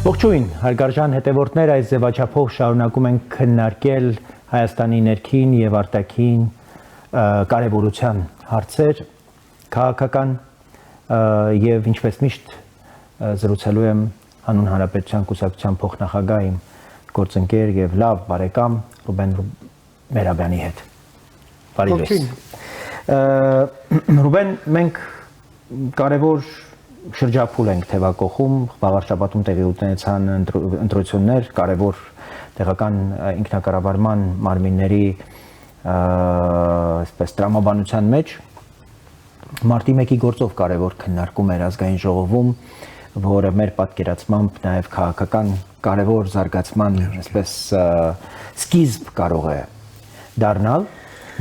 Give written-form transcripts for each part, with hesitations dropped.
Ողջույն, հարգարժան հետևորդներ, այս ձևաչափով շարունակում ենք քննարկել Հայաստանի ներքին եւ արտաքին կարևորության հարցեր, քաղաքական եւ ինչպես միշտ զրուցելու եմ հանուն Հանրապետության կուսակցության փոխնախագահ իմ գործընկեր եւ լավ բարեկամ Ռուբեն Մերաբյանի հետ։ Բարի ձեզ։ Ռուբեն, մենք կարևոր շրջափուլ ենք թևակողում, վաղ շաբաթում տեղի ունեցան ընտրություններ, կարևոր տեղական ինքնակառավարման մարմինների այսպես տրամաբանության մեջ մարտի 1-ի գործով կարևոր քննարկում էր ազգային ժողովում, որը մեր պատկերացմամբ նաև քաղաքական կարևոր զարգացման այսպես սկիզբ կարող է դառնալ,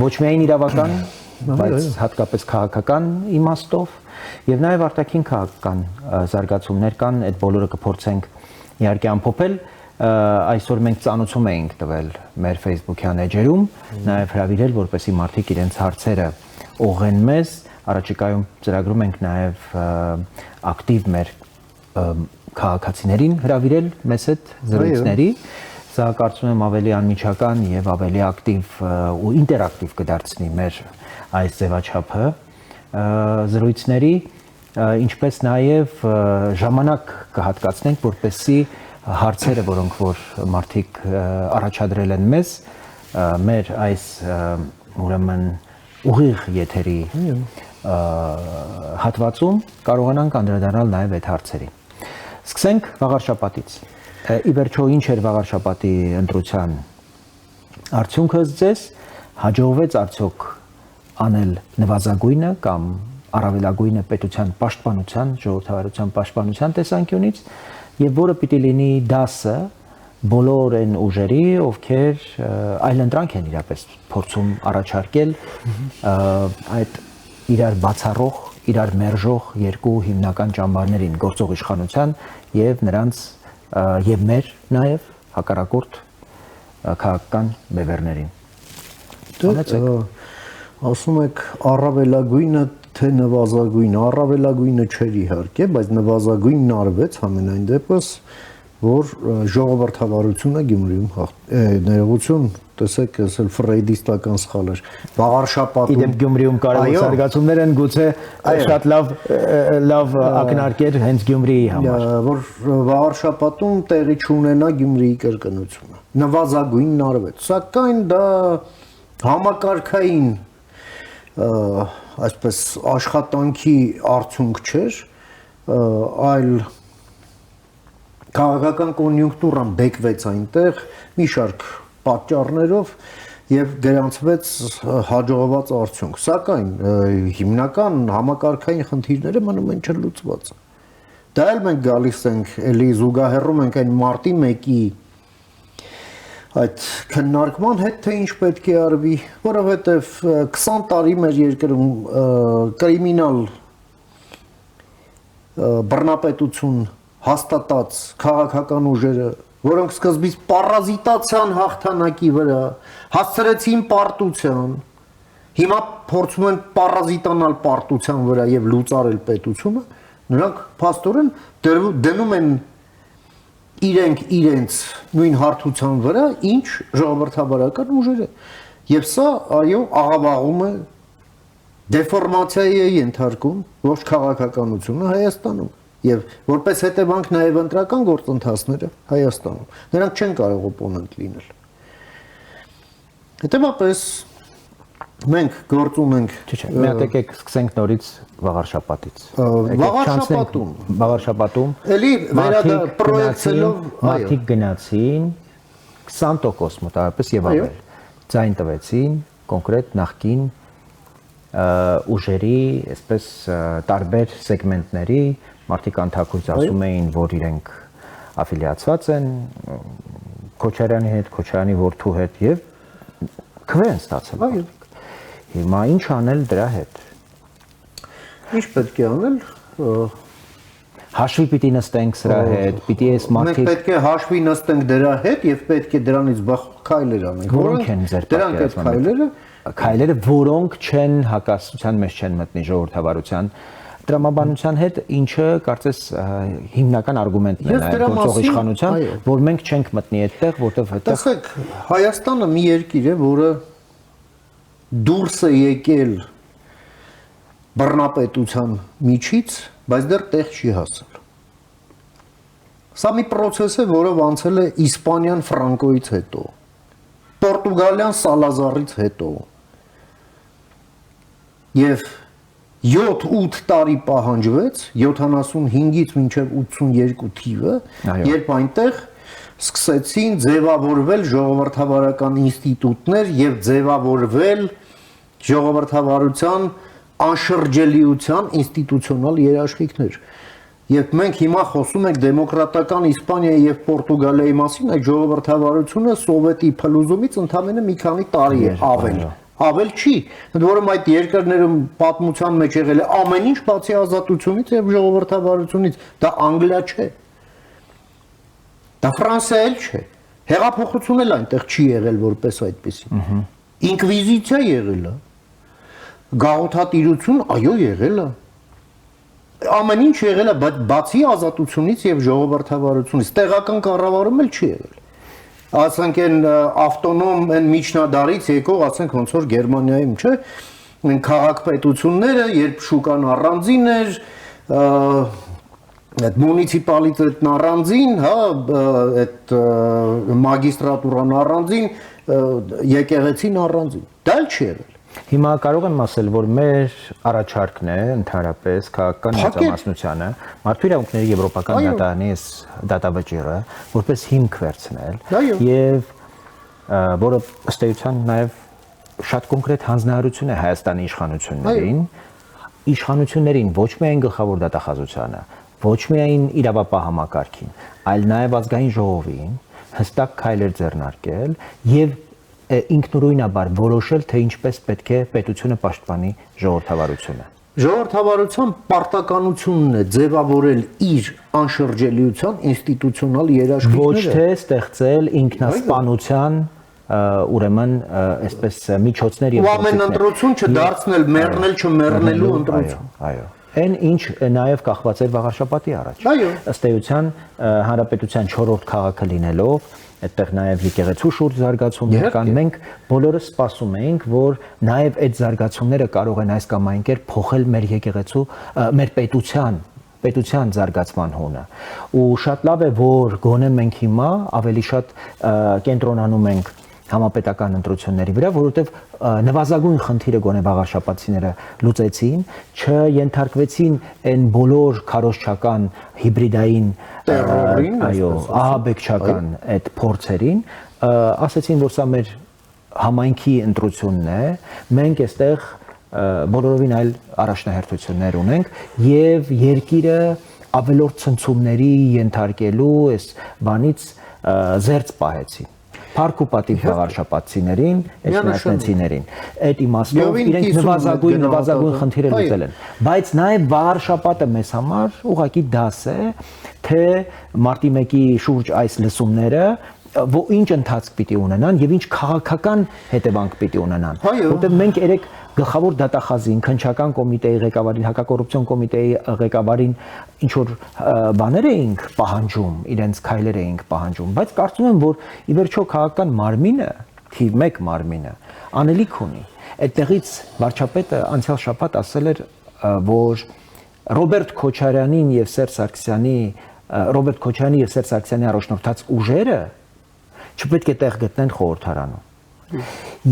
ոչ միայն իրավական, բայց հատկապես քաղաքական իմաստով եւ նաեւ արտաքին քաղաքական զարգացումներ կան, այդ բոլորը կփորձենք իհարկե ամփոփել, այսօր մենք ծանոթում էինք տվել մեր Facebook-յան էջերում, նաեւ հրավիրել, որպեսզի մարդիկ իրենց հարցերը ուղղեն մեզ, առաջիկայում ծրագրում ենք նաեւ ակտիվ մեր քաղաքացիներին հրավիրել մեզ հետ զրույցների, սա կարծում եմ ավելի անմիջական եւ ավելի ակտիվ ու ինտերակտիվ կդարձնի մեր այս ձևաչափը զրույցների, ինչպես նաև ժամանակ կհատկացնենք, որպեսզի հարցերը, որոնք որ մարդիկ առաջադրել են մեզ, մեր այս ուրեմն ուղիղ եթերի հատվածում կարողանանք անդրադառնալ նաև այդ հարցերին։ Սկսենք վաղարշաբաթից։ Ի վերջո ինչ էր վաղարշաբաթի ընտրության արդյունքը ձեզ, հաջողվեց արդյոք անել նվազագույնը կամ առավելագույնը պետության պաշտպանության, ժողովրդավարության պաշտպանության տեսանկյունից եւ որը պիտի լինի դասը բոլոր այն ուժերի, ովքեր այլընտրանք են իրապես փորձում առաջարկել այդ իրար բացառող, իրար մերժող երկու հիմնական ճամբարներին, գործող իշխանության եւ նրանց եւ մեր նաեւ հակառակորդ քաղաքական բևեռներին։ Ասում եք առավելագույնը թե նվազագույնը, առավելագույնը չէր իհարկե, բայց նվազագույնն արվեց համենայն դեպս, որ ժողովրդավարությունը Գյումրիում ներողություն, տեսեք, այս էլ ֆրեյդիստական սխալ էր։ Վաղարշաբաթում Իդեպ Գյումրիում կարևոր զարգացումներ են, գուցե շատ լավ ակնարկեր հենց Գյումրիի համար։ Որ վաղարշաբաթում տեղի չունենա Գյումրիի կրկնությունը։ Նվազագույնն արվեց, սակայն դա համակարգային այսպես աշխատանքի արդյունք չէր, այլ քաղաքական կոնյունկտուրան բեկվեց այնտեղ մի շարք պատճառներով եւ գրանցվեց հաջողված արդյունք, սակայն հիմնական համակարգային խնդիրները մնում են չլուծված։ Դա էլ մենք գալիս ենք, էլի զուգահեռում ենք այն մարտի 1-ի այդ քննարկման հետ, թե ինչ պետք է արվի, որովհետև 20 տարի մեր երկրում կրիմինալ բռնապետություն հաստատած քաղաքական ուժերը, որոնք սկզբից պարազիտացիան հաղթանակի վրա, հասցրեցին պարտության, հիմա փորձում են պարազիտանալ պարտության վրա եւ լուծարել պետությունը, նրանք փաստորեն դնում են իրենց նույն հարթության վրա, ինչ ժողովրդավարական ուժերը։ Եվ սա, այո, աղավաղում է դեֆորմացիայի է ենթարկում ողջ քաղաքականությունը Հայաստանում եւ որպես հետևանք նաեւ ընտրական գործընթացները Հայաստանում։ Նրանք չեն կարող օպոնենտ լինել։ Հետևաբար մենք գործ ունենք, մի հատ եկեք սկսենք նորից վաղարշաբաթից։ Վաղարշաբաթում էլի պրոյեկցելով մարդիկ գնացին 20% մոտավորապես եւ ավել։ Ձայն տվեցին կոնկրետ նախկին ուժերի, այսպես տարբեր սեգմենտների, մարդիկ անթակույց ասում էին, որ իրենք աֆիլիացված են Քոչարյանի հետ, Քոչարյանի որդու հետ եւ քվեն ստացել։ Հիմա ինչ անել դրա հետ։ Ինչ պետք է անել։ Հաշվի պիտի նստենք սրա հետ, պիտի այս մարդիկ Մենք պետք է հաշվի նստենք դրա հետ եւ պետք է դրանից քայլեր անենք։ Որոնք են ձեր պատկերացմամբ քայլերը, որոնք չեն հակասության մեջ չեն մտնի ժողովրդավարության տրամաբանության հետ ինչը կարծես հիմնական արգումենտն է նաև գործող իշխանության, որ մենք չենք մտնի այդտեղ, որտեղ այդտեղ Տեսեք, Հայաստանը մի երկիր է, որը դուրս է եկել բռնապետության միջից, բայց դեռ տեղ չի հասել։ Սա մի process է, որով անցել է Իսպանիան Ֆրանկոից հետո, Պորտուգալիան Սալազարից հետո։ Եվ 7-8 տարի պահանջվեց 75-ից մինչև 82 թիվը, երբ այնտեղ սկսեցին ձևավորվել ժողովրդավարական ինստիտուտներ եւ ձևավորվել ժողովրդավարության անշրջելիության ինստիտուցիոնալ երաշխիքներ։ Երբ մենք հիմա խոսում ենք դեմոկրատական Իսպանիայի եւ Պորտուգալիայի մասին, այդ ժողովրդավարությունը սովետի փլուզումից ընդամենը մի քանի տարի է ավել չի, ընդ որում այդ երկրներում պատմության մեջ եղել է ամեն ինչ բացի ազատությունից եւ ժողովրդավարությունից, դա Անգլիա չէ, դա Ֆրանսիա էլ չէ, հեղափոխություն էլ այնտեղ չի եղել որպես այդպեսի, ինկվիզիցիա եղել է, գաղութատիրություն, այո, եղել է, ամեն ինչ եղել է, բայց բացի ազատությունից եւ ժողովրդավարությունից, տեղական կառավարում էլ չի եղել։ Ասենք են ավտոնոմ են միջնադարից եկող, ասենք ոնց որ Գերմանիայում, չէ, են քաղաքպետությունները, երբ շուկան առանձին էր, այդ մունիցիպալիտետն առանձին, հա, այդ մագիստրատուրան առանձին, եկեղեցին առանձին։ Դա էլ չի եղել։ Հիմա կարող եմ ասել, որ մեր առաջարկն է ընդհանրապես քաղաքական մեծամասնությանը մարդու իրավունքների եվրոպական դատարանի դատավճիռը որպես հիմք վերցնել եւ որը ըստ էության նաեւ շատ կոնկրետ հանձնարարություն է Հայաստանի իշխանություններին ոչ միայն գլխավոր դատախազությանը, ոչ միայն իրավապահ համակարգին, այլ նաեւ ազգային ժողովին հստակ քայլեր ձեռնարկել եւ ինքնուրույնաբար որոշել, թե ինչպես պետք է պետությունը պաշտպանի ժողովրդավարությունը։ Ժողովրդավարության պարտականությունն է ձևավորել իր անշրջելիության ինստիտուցիոնալ երաշխիքները։ Ոչ թե ստեղծել ինքնասպանության ուրեմն այսպես միջոցներ եւ ամեն ընտրություն չդարձնել մեռնել չմեռնելու ընտրություն։ Այո։ Այն ինչ նաև կախված էր Վաղարշապատի առաջ։ Ըստ էության հանրապետության 4-րդ քաղաքը լինելով, այդտեղ նաև եկեղեցու շուրջ զարգացումներ կան, մենք բոլորս սպասում էինք, որ նաև այդ զարգացումները կարող են այս կամ այն կերպ փոխել մեր եկեղեցու, մեր պետության զարգացման հունը։ Ու շատ լավ է, որ գոնե մենք հիմա ավելի շատ կենտրոնանում ենք համապետական ընտրությունների վրա, որովհետև նվազագույն խնդիրը գոնե Վաղարշապատցիները լուծեցին, չենթարկվեցին այն բոլոր քարոզչական հիբրիդային տերորին, այո, ահաբեկչական այդ փորձերին, ասացին, որ սա մեր համայնքի ընտրությունն է, մենք այստեղ բոլորովին այլ առաջնահերթություններ ունենք եւ երկիրը ավելորդ ցնցումների ենթարկելու այս բանից զերծ պահեցին։ Փառք ու պատիվ Վաղարշապատցիներին, էջնասնեցիներին։ Այդ իմաստով իրենք նվազագույն խնդիրը լուծել են։ Բայց նաև Վաղարշապատը մեզ համար ուղղակի դաս է, թե մարտի 1-ի շուրջ այս լսումները ինչ ընթացք պիտի ունենան եւ ինչ քաղաքական հետևանք պիտի ունենան, որտեղ մենք երեք գլխավոր դատախազին, քննչական կոմիտեի ղեկավարին, հակակոռուպցիոն կոմիտեի ղեկավարին ինչ որ բաներ էինք պահանջում, իրենց քայլեր էինք պահանջում, բայց կարծում եմ, որ ի վերջո քաղաքական մարմինը, թիվ 1 մարմինը անելիք ունի։ Այդտեղից վարչապետը անցյալ շաբաթ ասել էր, որ Ռոբերտ Քոչարյանի եւ Սերժ Սարգսյանի առաջնորդած ուժերը չպետք է տեղ գտնեն խորհրդարանում։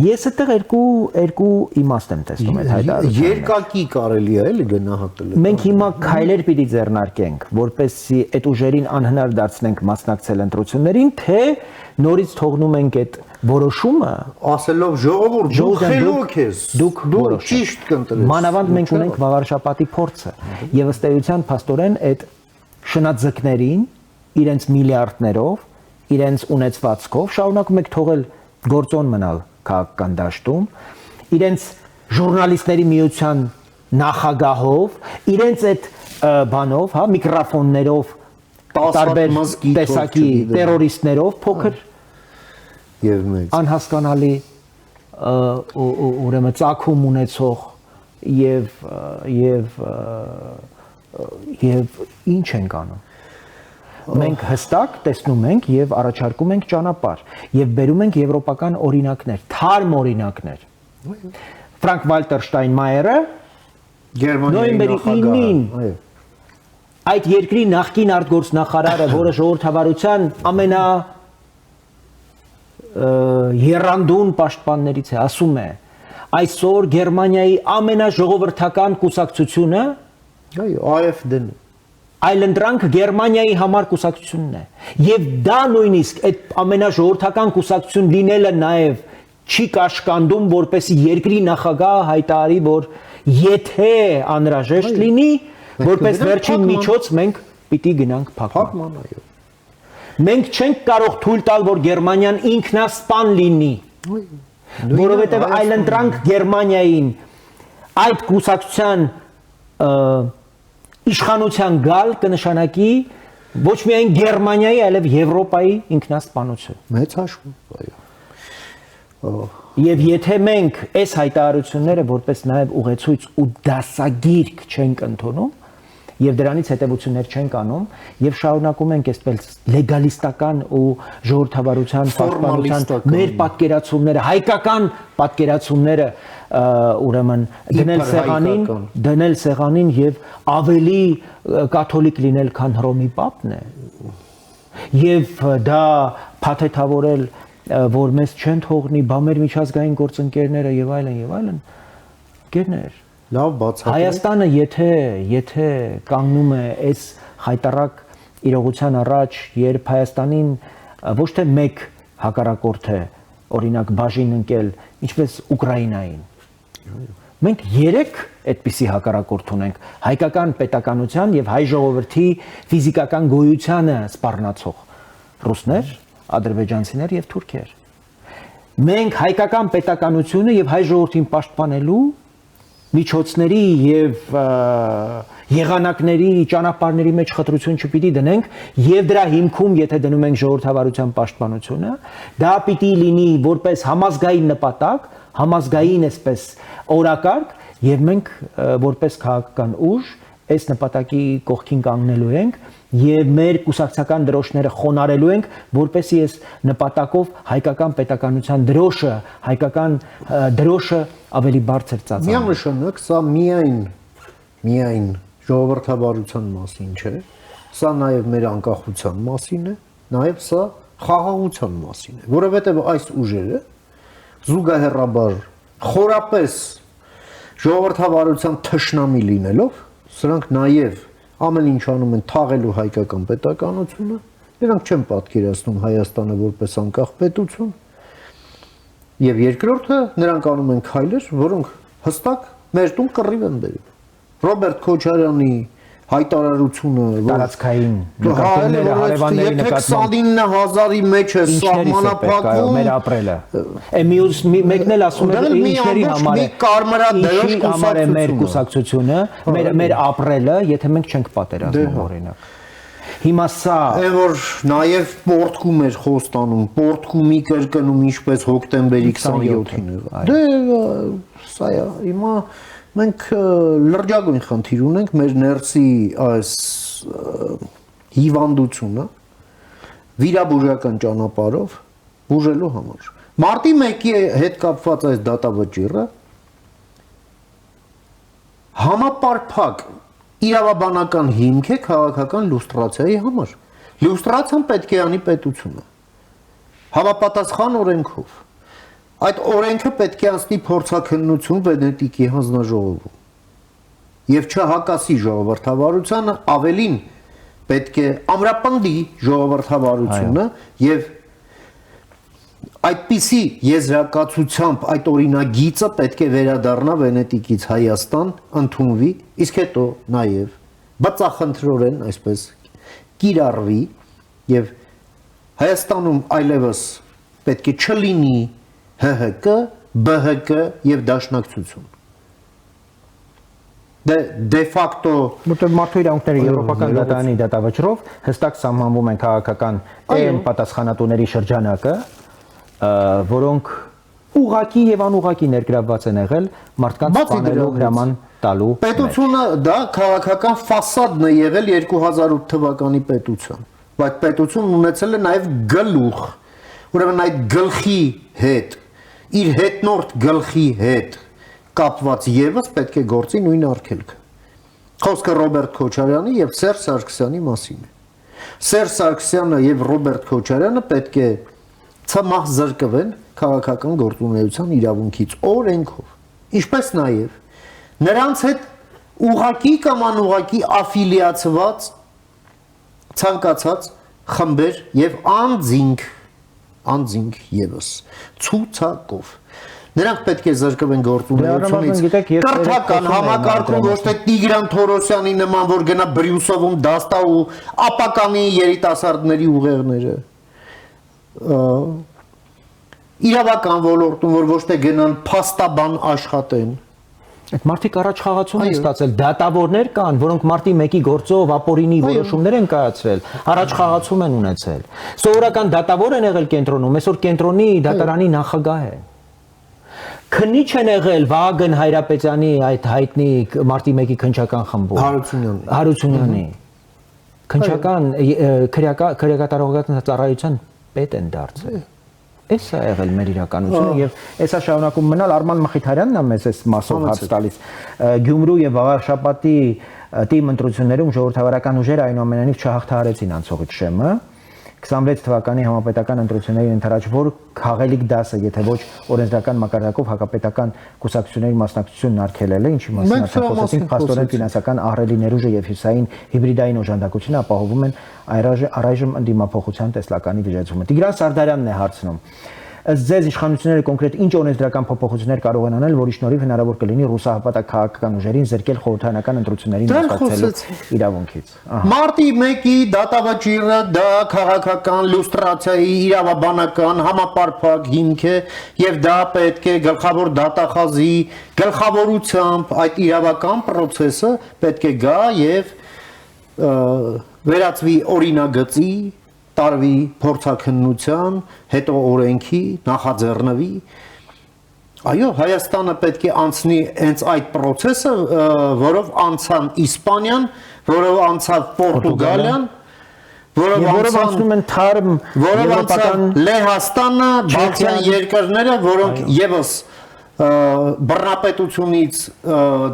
Ես այդտեղ երկու իմաստ եմ տեսնում այդ հայտարարությունը։ Երկակի կարելի է էլի գնահատել։ Մենք հիմա քայլեր պիտի ձեռնարկենք, որպեսզի այդ ուժերին անհնար դարձնենք մասնակցել ընտրություններին, թե նորից թողնում ենք այդ որոշումը, ասելով ժողովուրդ դուք խելոք ես, դուք ճիշտ կընտրեք։ Մանավանդ մենք ունենք Վաղարշապատի փորձը, եւ ըստ էության փաստորեն այդ շնաձկներին իրենց միլիարդներով, իրենց ունեցվածքով շարունակում եք թողել գործոն մնալ քաղաքական դաշտում, իրենց ժուրնալիստների միության նախագահով, իրենց այդ բանով, հա, միկրոֆոններով, տարբեր տեսակի տերորիստներով փոքր եւ մեծ անհասկանալի ուրեմն ծագում ունեցող եւ ինչ ենք անում։ Մենք հստակ տեսնում ենք եւ առաջարկում ենք ճանապարհ եւ բերում ենք եվրոպական օրինակներ, թարմ օրինակներ։ Ֆրանկ Վալտեր Շտայնմայերը նոյեմբերի 9-ին այդ երկրի նախկին արտգործնախարարը, որը ժողովրդավարության ամենա երանդուն պաշտպաններից է, ասում է այսօր Գերմանիայի ամենաժողովրդական կուսակցությունը AfD-ն այլընտրանք Գերմանիայի համար կուսակցությունն է եւ դա նույնիսկ այդ ամենաժողովրդական կուսակցություն լինելը նաեւ չի կաշկանդում որպեսի երկրի նախագահ հայտարարի որ եթե անհրաժեշտ լինի որպես վերջին միջոց մենք պիտի գնանք փակման մենք չենք կարող թույլ տալ որ Գերմանիան ինքնասպան լինի որովհետեւ այլընտրանք Գերմանիային այդ կուսակցության իշխանության գալ կնշանակի ոչ միայն Գերմանիայի, այլև Եվրոպայի ինքնասպանություն։ Մեծ հաշվով, այո։ Եվ եթե մենք այս հայտարարությունները որպես նաև ուղեցույց ու դասագիրք չենք ընդունում, եւ դրանից հետեւություններ չենք անում եւ շարունակում ենք այսպես լեգալիստական ու ժողովրդավարության պաշտպանության մեր պատկերացումները, հայկական պատկերացումները ուրեմն դնել սեղանին եւ ավելի կաթոլիկ լինել, քան Հռոմի պապն է եւ դա փաթեթավորել որ մեզ չեն թողնի բա մեր միջազգային գործընկերները եւ այլն գերներ լավ բացատրեք Հայաստանը եթե կանգնում է այս խայտարակ իրողության առաջ երբ Հայաստանին ոչ թե մեկ հակառակորդ է օրինակ բաժին ընկել ինչպես Ուկրաինային մենք 3 այդպիսի հակառակորդ ունենք հայկական պետականության եւ հայ ժողովրդի ֆիզիկական գոյությանը սպառնացող ռուսներ ադրբեջանցիներ եւ թուրքեր մենք հայկական պետականությունը եւ հայ ժողովրդին պաշտպանելու միջոցների եւ եղանակների ճանապարհների մեջ խտրություն չպիտի դնենք եւ դրա հիմքում եթե դնում ենք ժողովրդավարության պաշտպանությունը դա պիտի լինի որպես համազգային նպատակ համազգային այսպես օրակարգ եւ մենք որպես քաղաքական ուժ այս նպատակի կողքին կանգնելու ենք եւ մեր կուսակցական դրոշները խոնարելու ենք որպեսզի այս նպատակով հայկական պետականության դրոշը հայկական դրոշը ավելի բարձր ծածանվի միանշանակ սա միայն ժողովրդավարության մասին չէ սա նաեւ մեր անկախության մասին է նաեւ սա խաղաղության մասին է որովհետեւ այս ուժերը զուգահեռաբար խորապես ժողովրդավարության թշնամի լինելով սրանք նաեւ ամեն ինչ անում են թաղելու հայկական պետականությունը, նրանք չեն պատկերացնում Հայաստանը որպես անկախ պետություն, եւ երկրորդը նրանք անում են քայլեր, որոնք հստակ մեր տուն կռիվ են բերում։ Ռոբերտ Քոչարյանի հայտարարությունը տարածքային նկատումները հարևանների նկատմամբ 29000-ի մեջ է սահմանափակվում մեր ապրելը։ Մյուս մեկն էլ ասում է ինչերի համար է կարմրադրոշ համար է մեր կուսակցությունը, մեր ապրելը, եթե մենք չենք պատերազմում օրինակ։ Հիմա սա այն որ նաև պորտկում էր խոստանում, պորտկումի կրկնում ինչպես հոկտեմբերի 27-ին եղավ։ Դե սա է, հիմա մենք լրջագույն խնդիր ունենք մեր ներսի այս հիվանդությունը վիրաբուժական ճանապարհով բուժելու համար։ Մարտի 1-ի հետ կապված այս դատավճիռը համապարփակ իրավաբանական հիմք է քաղաքական լուստրացիայի համար։ Լուստրացիան պետք է անի պետությունը։ Համապատասխան օրենքով։ Այդ օրենքը պետք է անցնի փորձաքննություն Վենետիկի հանձնաժողովում։ Եվ չհակասի ժողովրդավարությանը, ավելին պետք է ամրապնդի ժողովրդավարությունը եւ այդպիսի եզրակացությամբ այդ օրինագիծը պետք է վերադառնա Վենետիկից Հայաստան, ընդունվի, իսկ հետո նաեւ բացախնդրորեն այսպես կիրառվի եւ Հայաստանում այլևս պետք է չլինի ՀՀԿ, ԲՀԿ եւ դաշնակցություն։ Դե ֆակտո որտեղ մարդու իրավունքները եվրոպական դատարանի դատավճռով հստակ սահմանվում են քաղաքական այն պատասխանատուների շրջանակը, որոնք ուղակի եւ անուղակի ներգրավված են եղել մարդկանց սպանելու հրաման տալու։ Պետությունը դա քաղաքական ֆասադն է եղել 2008 թվականի պետության, բայց պետությունն ունեցել է նաև գլուխ, ուրեմն այդ գլխի հետ, իր հետնորդ գլխի հետ կապված եւս պետք է գործի նույն արգելքը։ Խոսքը Ռոբերտ Քոչարյանի եւ Սերժ Սարգսյանի մասին է։ Սերժ Սարգսյանը եւ Ռոբերտ Քոչարյանը պետք է ցամաහ զրկվեն քաղաքական գործունեության իրավունքից օրենքով, ինչպես նաև նրանց հետ ուղակի կամ անուղակի աֆիլիացված ցանկացած խմբեր եւ անձինք եւս ցուցակով նրանք պետք է զրկվեն գործունեությունից կրթական համակարգում ոչ թե Տիգրան Թորոսյանի նման որ գնա Բրյուսովում դաստա ու ապականի երիտասարդների ուղեղները իրավական ոլորտում որ ոչ թե գնան փաստաբան աշխատեն Այդ մարդիկ առաջ խաղացում են ստացել, դատավորներ կան, որոնք մարտի 1-ի գործով ապօրինի որոշումներ են կայացրել, առաջ խաղացում են ունեցել։ Սովորական դատավոր են եղել կենտրոնում, այսօր կենտրոնի դատարանի նախագահ է։ Քննիչ են եղել Վահագն Հայրապետյանի այդ հայտնի մարտի 1-ի քննչական խմբում։ Հարությունյանի։ Քննչական քրեակատարողական ծառայության պետ են դարձել։ Էս է եղել մեր իրականությունը եւ էսա շարունակում մնալ Արման Մխիթարյանն է մեզ այս մասով հաց տալիս Գյումրու եւ Վաղարշապատի թիմ ընտրություններում ժողովրդավարական ուժերը այնուամենայնիվ չհաղթահարեցին անցողիկ շեմը 26 թվականի համապետական ընտրությունների ընթരാճ որ խաղելիք դասը եթե ոչ օրենսդրական մակարդակով հակապետական կուսակցությունների մասնակցությունն արգելել է ինչի մասին արդեն խոսեցինք փաստորեն ֆինանսական ահռելի ներուժը եւ հյուսային հիբրիդային օժանդակությունը ապահովում են առայժմ ընդդիմափոխության տեսլականի վիճեցումը Տիգրան Սարդարյանն է հարցնում ըստ ձեզ իշխանությունները կոնկրետ ինչ օրենսդրական փոփոխություններ կարող են անել որի շնորհիվ հնարավոր կլինի ռուսահապատակ քաղաքական ուժերին զրկել խորհրդարանական ընտրություններին մասնակցելու իրավունքից Մարտի 1-ի դատավճիռը դա քաղաքական լուստրացիայի իրավաբանական համապարփակ հիմք է եւ դա պետք է գլխավոր դատախազի գլխավորությամբ այդ իրավական process-ը պետք է գա եւ վերածվի օրինագծի տարվի փորձաքննության, հետո օրենքի, նախաձեռնվի։ Այո, Հայաստանը պետք է անցնի հենց այդ process-ը, որով անցան Իսպանիան, որով անցավ Պորտուգալիան, որով անցնում են թարմ եվրոպական Լեհաստանը, Բալթյան երկրները, որոնք եւս բռնապետությունից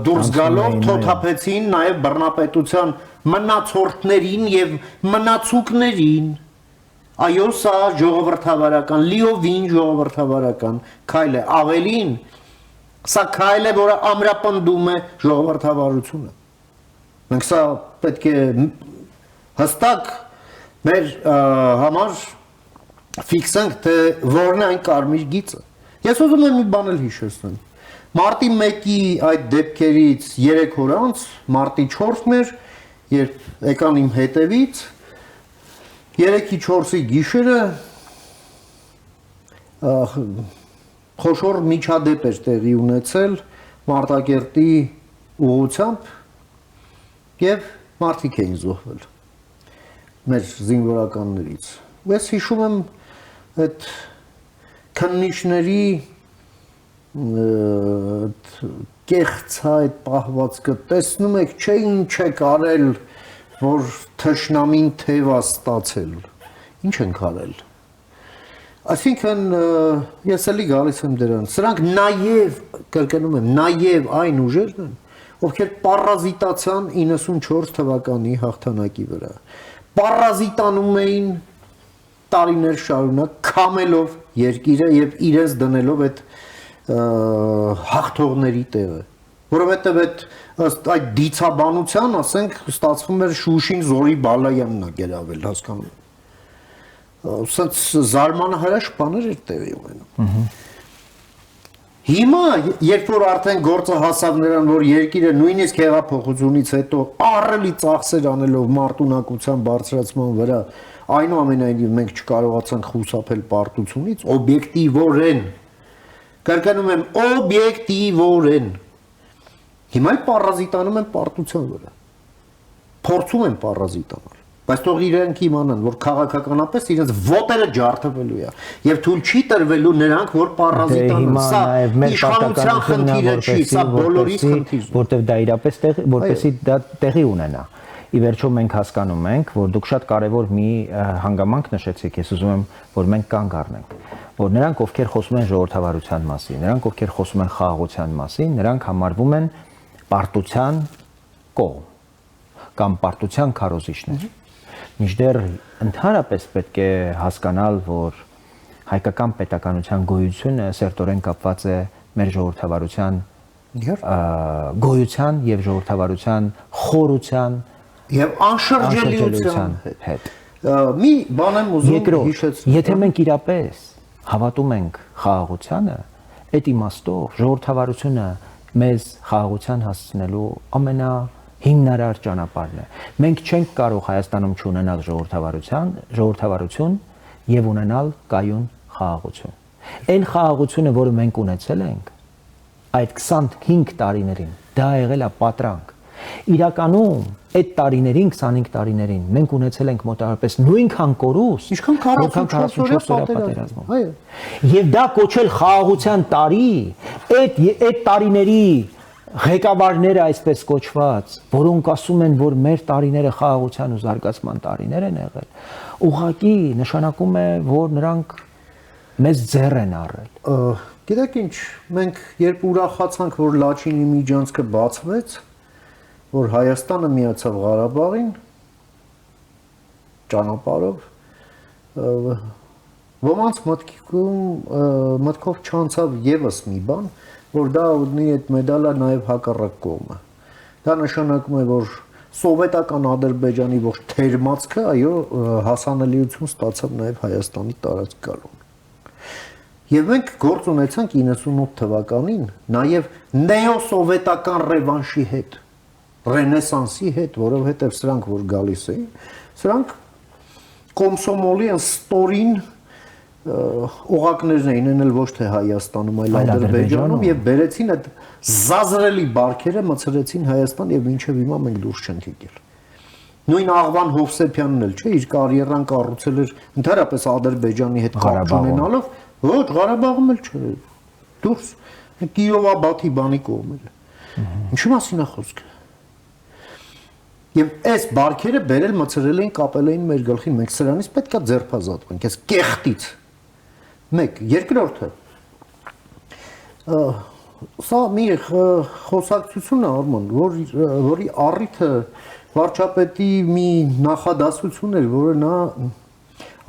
դուրս գալով թոթափեցին նաև բռնապետության մնացորդներին եւ մնացուկներին Այո, սա ժողովրդավարական, լիովին ժողովրդավարական քայլ է, ավելին, սա քայլ է, որը ամրապնդում է ժողովրդավարությունը։ Մենք սա պետք է հստակ մեր համար ֆիքսենք, թե որն է այն կարմիր գիծը։ Ես ուզում եմ մի բան էլ հիշեցնել։ Մարտի 1-ի այդ դեպքերից 3 օր անց, մարտի 4-ն էր, երբ եկան իմ հետևից 3-ի 4-ի գիշերը խոշոր միջադեպ էր տեղի ունեցել Մարտակերտի ուղղությամբ եւ մարդիկ էին զոհվել մեր զինվորականներից։ Ես հիշում եմ այդ քննիչների կեղծա այդ պահվածքը տեսնում եք, չէ ինչ է կարել որ թշնամին թեվա ստացել, ինչ ենք արել, այսինքն ես էլի գալիս եմ դրան, սրանք նաև, կրկնում եմ, նաև այն ուժերն են, ովքեր պարազիտացան 94 թվականի հաղթանակի վրա, պարազիտանում էին տարիներ շարունակ, քամելով երկիրը և իրենց դնելով այդ հաղթողների տեղը, որովհետև այդ դիցաբանության, ասենք, ստացվում էր Շուշին Զորի Բալայանն է գերավել, հասկանում։ Սենց զարմանահրաշ բաներ էր տեղի ունենում։ Հիմա, երբ որ արդեն գործը հասավ նրան, որ երկիրը նույնիսկ հեղափոխությունից հետո ահռելի ծախսեր անելով մարտունակության բարձրացման վրա, այնուամենայնիվ մենք չկարողացանք խուսափել պարտությունից, օբյեկտիվորեն, կրկնում եմ, օբյեկտիվորեն Հիմա պարազիտանում են պարտության վրա, փորձում են պարազիտանալ, Բայց թող իրենք իմանան, որ քաղաքականապես իրենց ոտերը ջարդվելու է եւ թույլ չի տրվելու նրանք, որ պարազիտանան։ Սա իշխանության խնդիրը չի, սա բոլորի խնդիրն է, որտեղ դա իրապես որպեսի դա տեղի ունենա։ Ի վերջո մենք հասկանում ենք, որ դուք շատ կարևոր մի հանգամանք նշեցիք, ես ուզում եմ, որ մենք կանգ առնենք, որ նրանք, ովքեր խոսում են ժողովրդավարության մասին, նրանք, ովքեր խոսում են խաղաղության մասին, նրանք համարվում են պարտության կողմ կամ պարտության քարոզիչներ։ Մինչդեռ ընդհանրապես պետք է հասկանալ, որ հայկական պետականության գոյությունը սերտորեն կապված է մեր ժողովրդավարության գոյության եւ ժողովրդավարության խորության եւ անշրջելիության հետ։ Մի բան եմ ուզում հիշեցնել։ Եթե մենք իրապես հավատում ենք խաղաղությանը, այդ իմաստով ժողովրդավարությունը մեզ խաղաղության հասցնելու ամենահիմնարար ճանապարհն է։ Մենք չենք կարող Հայաստանում չունենալ ժողովրդավարություն եւ ունենալ կայուն խաղաղություն։ Այն խաղաղությունը, որը մենք ունեցել ենք այդ 25 տարիներին, դա եղել է պատրանք։ Իրականում այդ տարիներին, 25 տարիներին մենք ունեցել ենք մոտավորապես նույնքան կորուստ, ինչքան 44 օրյա պատերազմում։ Այո։ Եվ դա կոչել խաղաղության տարի, այդ տարիների ղեկավարները այսպես կոչված, որոնք ասում են, որ մեր տարիները խաղաղության ու զարգացման տարիներ են եղել, ուղղակի նշանակում է, որ նրանք մեզ ձեռ են առել։ Գիտեք ինչ, մենք երբ ուրախացանք, որ Լաչինի միջանցքը բացվեց, որ Հայաստանը միացավ Ղարաբաղին ճանապարհով, ոմանց մտքով չանցավ եւս մի բան, որ դա ունի այդ մեդալը նաև հակառակ կողմը։ Դա նշանակում է, որ սովետական Ադրբեջանի ողջ թերմացքը, այո, հասանելիություն ստացավ նաև Հայաստանի տարածք գալուն։ Եվ մենք գործ ունեցանք 98 թվականին նաև նեոսովետական ռևանշի հետ, ռենեսանսի հետ, որովհետև սրանք որ գալիս էին, սրանք կոմսոմոլի ստորին օղակներն էին eնել ոչ թե Հայաստանում, այլ Ադրբեջանում եւ բերեցին այդ զազրելի բարքերը մցրեցին Հայաստան եւ մինչեւ հիմա մենք դուրս չենք եկել։ Նույն Աղվան Հովսեփյանն էլ չէ, իր կարիերան կառուցել էր ընդհանրապես Ադրբեջանի հետ կապ ունենալով, ոչ Ղարաբաղում էլ չէ, դուրս Կիովա-Բաթի բանի կողմել։ Ինչի մասին է խոսքը։ Եվ այս բարքերը բերել մցրել էին, կապել էին մեր գլխին, մենք սրանից պետքա ձերբազատվենք, այս կեղտից։ Մեկ, երկրորդը սա մի խոսակցություն է Արման, որի առիթը վարչապետի մի նախադասություն էր, որը նա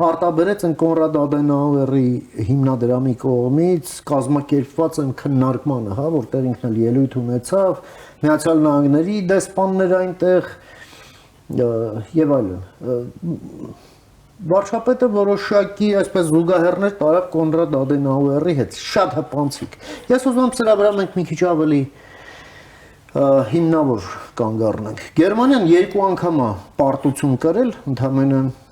արտաբերեց են Կոնրադ Ադենաուերի հիմնադրամի կողմից կազմակերպված են քննարկմանը, հա, որտեղ ինքն էլ ելույթ ունեցավ, Միացյալ Նահանգների դեսպաններ այնտեղ եւ այլն։ Վարչապետը որոշակի այսպես զուգահեռներ տարավ Կոնրադ Ադենաուերի հետ, շատ հպանցիկ։ Ես ուզում եմ սրա վրա մենք մի քիչ ավելի հիմնավոր կանգ առնենք։ Գերմանիան երկու անգամ է պարտություն կրել, ընդհանրապես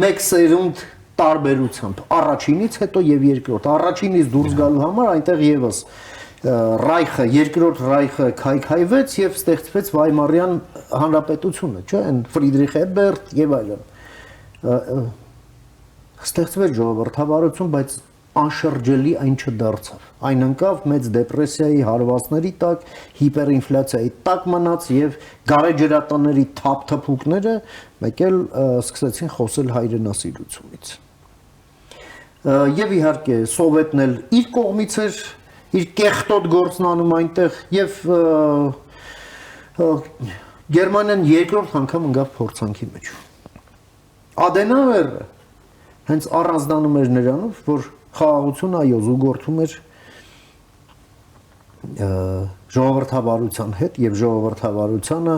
մեկ սերունդ տարբերությամբ, առաջինից հետո եւ երկրորդ։ Առաջինից դուրս գալու համար այնտեղ եւս Ռայխը, երկրորդ Ռայխը քայքայվեց եւ ստեղծվեց Վայմարյան հանրապետությունը, չէ՞, այն Ֆրիդրիխ Էբերտ եւ այլն։ Ստեղծվեց ժողովրդավարություն, բայց անշրջելի այն չդարձավ։ Այն ընկավ մեծ դեպրեսիայի հարվածների տակ, հիպերինֆլյացիայի տակ մնաց եւ գարեջրատանների թափթփուկները մեկ էլ սկսեցին խոսել հայրենասիրությունից։ Եվ իհարկե սովետն էլ իր կողմից էր իր կեղտոտ գործն անում այնտեղ եւ Գերմանիան երկրորդ անգամ ընկավ փորձանքի մեջ։ Ադենաուերը հենց առանձնանում էր նրանով, որ խաղաղությունը այո զուգորդում էր ժողովրդավարության հետ եւ ժողովրդավարությանը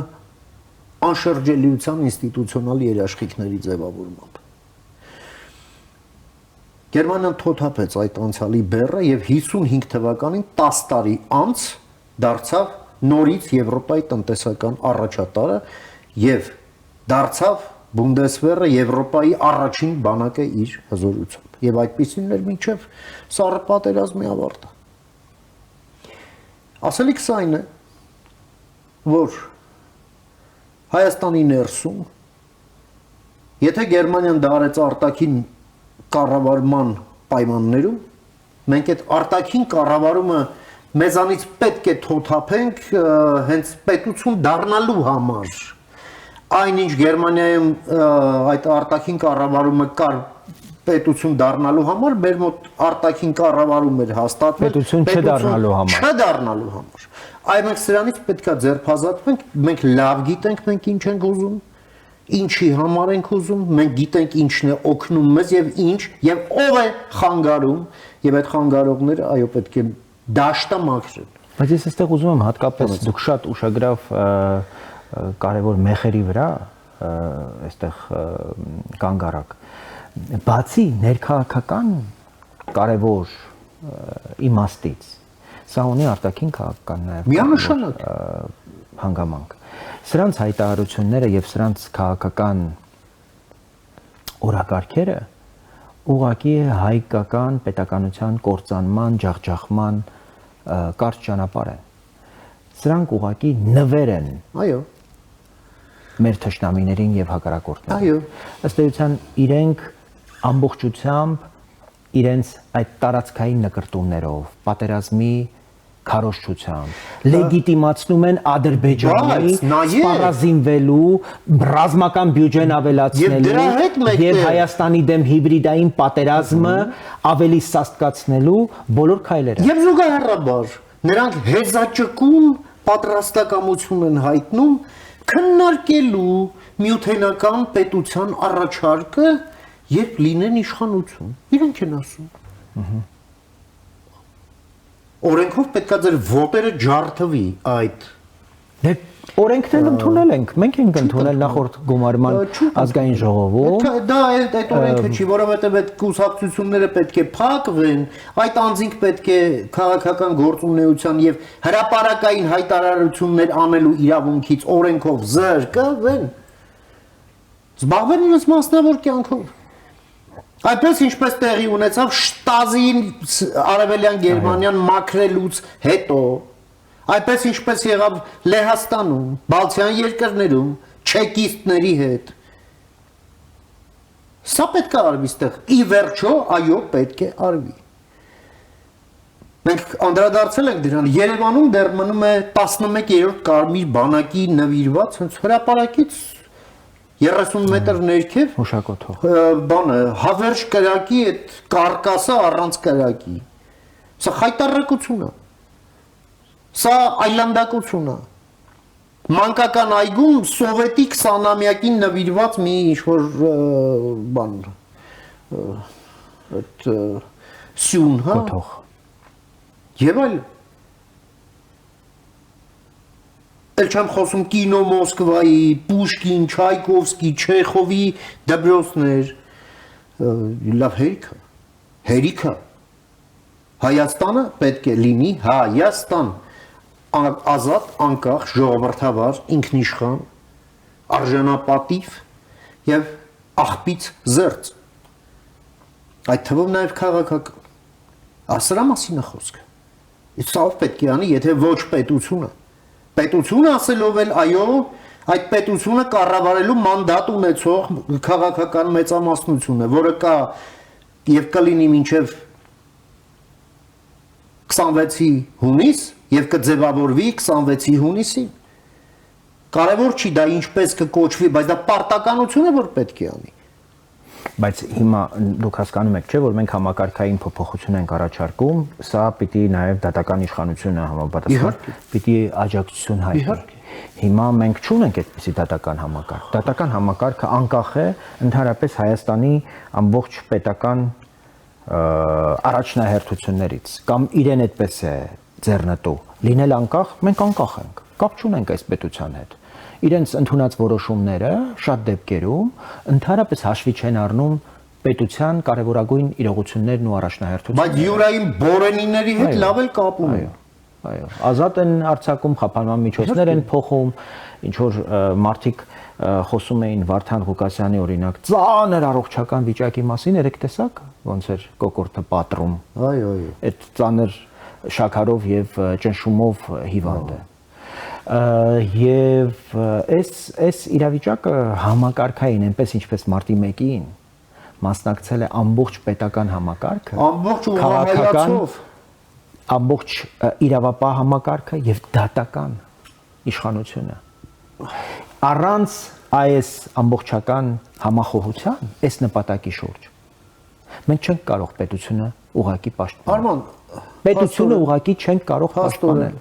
անշրջելիության ինստիտուցիոնալ երաշխիքների ձևավորմամբ։ Գերմանիան թոթափեց այդ անցյալի բեռը եւ 55 թվականին 10 տարի անց դարձավ նորից Եվրոպայի տնտեսական առաջատարը եւ դարձավ Բունդեսվերը Եվրոպայի առաջին բանակը իր հզորությամբ եւ այդպիսին էր մինչեւ Սառը պատերազմի ավարտը։ Ասելիքս այն է, որ Հայաստանի ներսում եթե Գերմանիան դա արեց արտաքին կառավարման պայմաններում, մենք այդ արտաքին կառավարումը մեզանից պետք է թոթափենք հենց պետություն դառնալու համար։ Այնինչ Գերմանիայում այդ արտաքին կառավարումը կար պետություն դառնալու համար, մեր մոտ արտաքին կառավարում էր հաստատվել պետություն չդառնալու համար։ Այ մենք սրանից պետքա ձերբազատվենք, մենք լավ գիտենք մենք ինչ ենք ուզում, ինչի համար ենք ուզում, մենք գիտենք ինչն է օգնում մեզ եւ ինչ եւ ով է խանգարում եւ այդ խանգարողները այո պետք է դաշտը մաքրեն։ Բայց ես այստեղ ուզում եմ հատկապես դուք շատ ուշագրավ կարևոր մեխերի վրա այստեղ կանգ առաք։ Բացի ներքաղաքական կարևոր իմաստից, սա ունի արտաքին քաղաքական նաև միանշանակ հանգամանք։ Սրանց հայտարարությունները եւ սրանց քաղաքական օրակարգերը ուղղակի հայկական պետականության կործանման, ջախջախման կարճ ճանապարհ են։ Սրանք ուղղակի նվեր են։ Այո։ Մեր թշնամիներին եւ հակառակորդներին։ Այո։ Ըստ էության իրենք ամբողջությամբ իրենց այդ տարածքային նկրտումներով, պատերազմի քարոզչությամբ լեգիտիմացնում են Ադրբեջանի սպառազինվելու, ռազմական բյուջեն ավելացնելու եւ Հայաստանի դեմ հիբրիդային պատերազմը ավելի սաստկացնելու բոլոր քայլերը։ Եվ զուգահեռաբար նրանք հեզաճկում պատրաստակամություն են հայտնում քննարկելու միութենական պետության առաջարկը, երբ լինեն իշխանություն։ Իրենք են ասում։ Օրենքով պետքա ձեր ոտերը ջարդվի այդ։ Դե օրենքն էլ ընդունել ենք, մենք ենք ընդունել նախորդ գումարման ազգային ժողովում։ Դա այդ օրենքը չի, որովհետև այդ կուսակցությունները պետք է փակվեն, այդ անձինք պետք է քաղաքական գործունեության եւ հրապարակային հայտարարություններ անելու իրավունքից օրենքով զրկվեն։ Զբաղվեն իրենց մասնավոր կյանքով։ Այդպես ինչպես տեղի ունեցավ Շտազին Արևելյան Գերմանիան մաքրելուց հետո, այդպես ինչպես եղավ Լեհաստանում, Բալթյան երկրներում, չեկիստների հետ։ Սա պետք է արվի ստեղ, ի վերջո, այո, պետք է արվի։ Մենք անդրադարձել ենք դրան, Երևանում դեռ մնում է 11-րդ կարմիր բանակի նվիրված հենց հրապարակից 30 մետր ներքև հուշակոթող բանը հավերժ կրակի այդ կարկասը առանց կրակի։ Սա խայտարակություն է։ Սա այլանդակություն է։ Մանկական այգում սովետի 20-ամյակին նվիրված մի ինչ-որ բան այդ սյուն, հա։ կոթող։ Եվ այլ Էլ չեմ խոսում կինո Մոսկվայի, Պուշկին, Չայկովսկի, Չեխովի դպրոցներ, լավ հերիքը։ Հայաստանը պետք է լինի Հայաստան, ազատ, անկախ, ժողովրդավար, ինքնիշխան, արժանապատիվ եւ աղբից զերծ։ Այդ թվում նաեւ քաղաքական։ Սրա մասին է խոսքը։ Իսկ սա պետք է անի, եթե ոչ պետությունը։ Պետություն ասելով էլ այո, այդ պետությունը կառավարելու մանդատ ունեցող քաղաքական մեծամասնություն է, որը կա եւ կլինի մինչեւ 26-ի հունիս եւ կձևավորվի 26-ի հունիսին։ Կարևոր չի դա ինչպես կկոչվի, բայց դա պարտականություն է, որ պետք է անի։ Բայց հիմա դուք հասկանում եք, չէ՞, որ մենք համակարգային փոփոխություն ենք առաջարկում, սա պիտի նաև դատական իշխանությունը համապատասխան, պիտի աջակցություն հայտնի։ Հիմա մենք չունենք այդպիսի դատական համակարգ։ Դատական համակարգը անկախ է ընդհանրապես Հայաստանի ամբողջ պետական առաջնահերթություններից, կամ իրեն այդպես է ձեռնտու։ Լինել անկախ, մենք անկախ ենք, կապ չունենք այս պետության հետ։ Իրենց ընդունած որոշումները շատ դեպքերում ընդհանրապես հաշվի չեն առնում պետության կարևորագույն իրողություններն ու առաջնահերթությունները։ Բայց յուրային բորենիների հետ լավ էլ կապ ունեն։ Այո, ազատ են արձակում, խափանման միջոցներ են փոխում, ինչ որ մարդիկ խոսում էին Վարդան Ղուկասյանի օրինակ ծանր առողջական վիճակի մասին, երեք տեսակ ոնց էր կոկորտը պատռում։ Այո։ Այդ ծանր շաքարով եւ ճնշումով հիվանդը։ Եվ այս իրավիճակը համակարգային այնպես ինչպես մարտի 1-ին մասնակցել է ամբողջ պետական համակարգը, ամբողջ ուղղահայացով, ամբողջ իրավապահ համակարգը եւ դատական իշխանությունը։ Առանց այս ամբողջական համախոհության, այս նպատակի շուրջ մենք չենք կարող պետությունը ուղղակի պաշտպանել։ Արման, պետությունը ուղղակի չենք կարող պաշտպանել։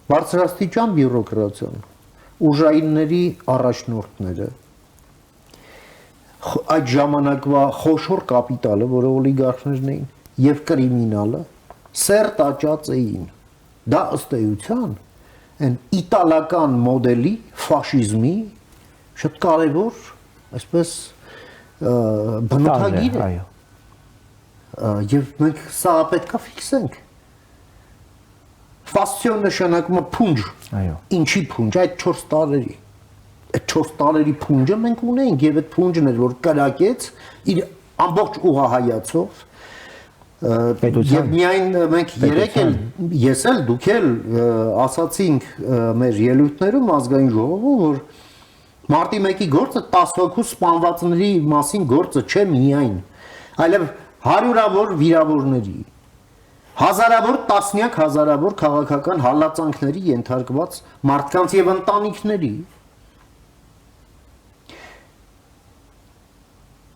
Բարձրաստիճան բյուրոկրատիան, ուժայինների առաջնորդները, այդ ժամանակվա խոշոր կապիտալը, որը օլիգարխներն էին, եւ կրիմինալը սերտ աճած էին։ Դա ըստ էության այն իտալական մոդելի ֆաշիզմի շատ կարևոր, այսպես բնութագիր է։ Այո։ Եվ մենք սա պետքա ֆիքսենք։ Ֆասիոն նշանակում է փունջ։ Այո։ Ինչի փունջ, այդ 4 տարերի։ Այդ 4 տարերի փունջը մենք ունենք եւ այդ փունջն էր, որ կրակեց իր ամբողջ ուղղահայացով եւ միայն մենք երեք էլ ես էլ դուք էլ ասացինք մեր ելույթներում ազգային ժողովում, որ մարտի 1-ի գործը 10 հոգու սպանվածների մասին գործը չէ միայն, այլև հարյուրավոր վիրավորների, հազարավոր, տասնյակ հազարավոր քաղաքական հալածանքների ենթարկված մարդկանց եւ ընտանիքների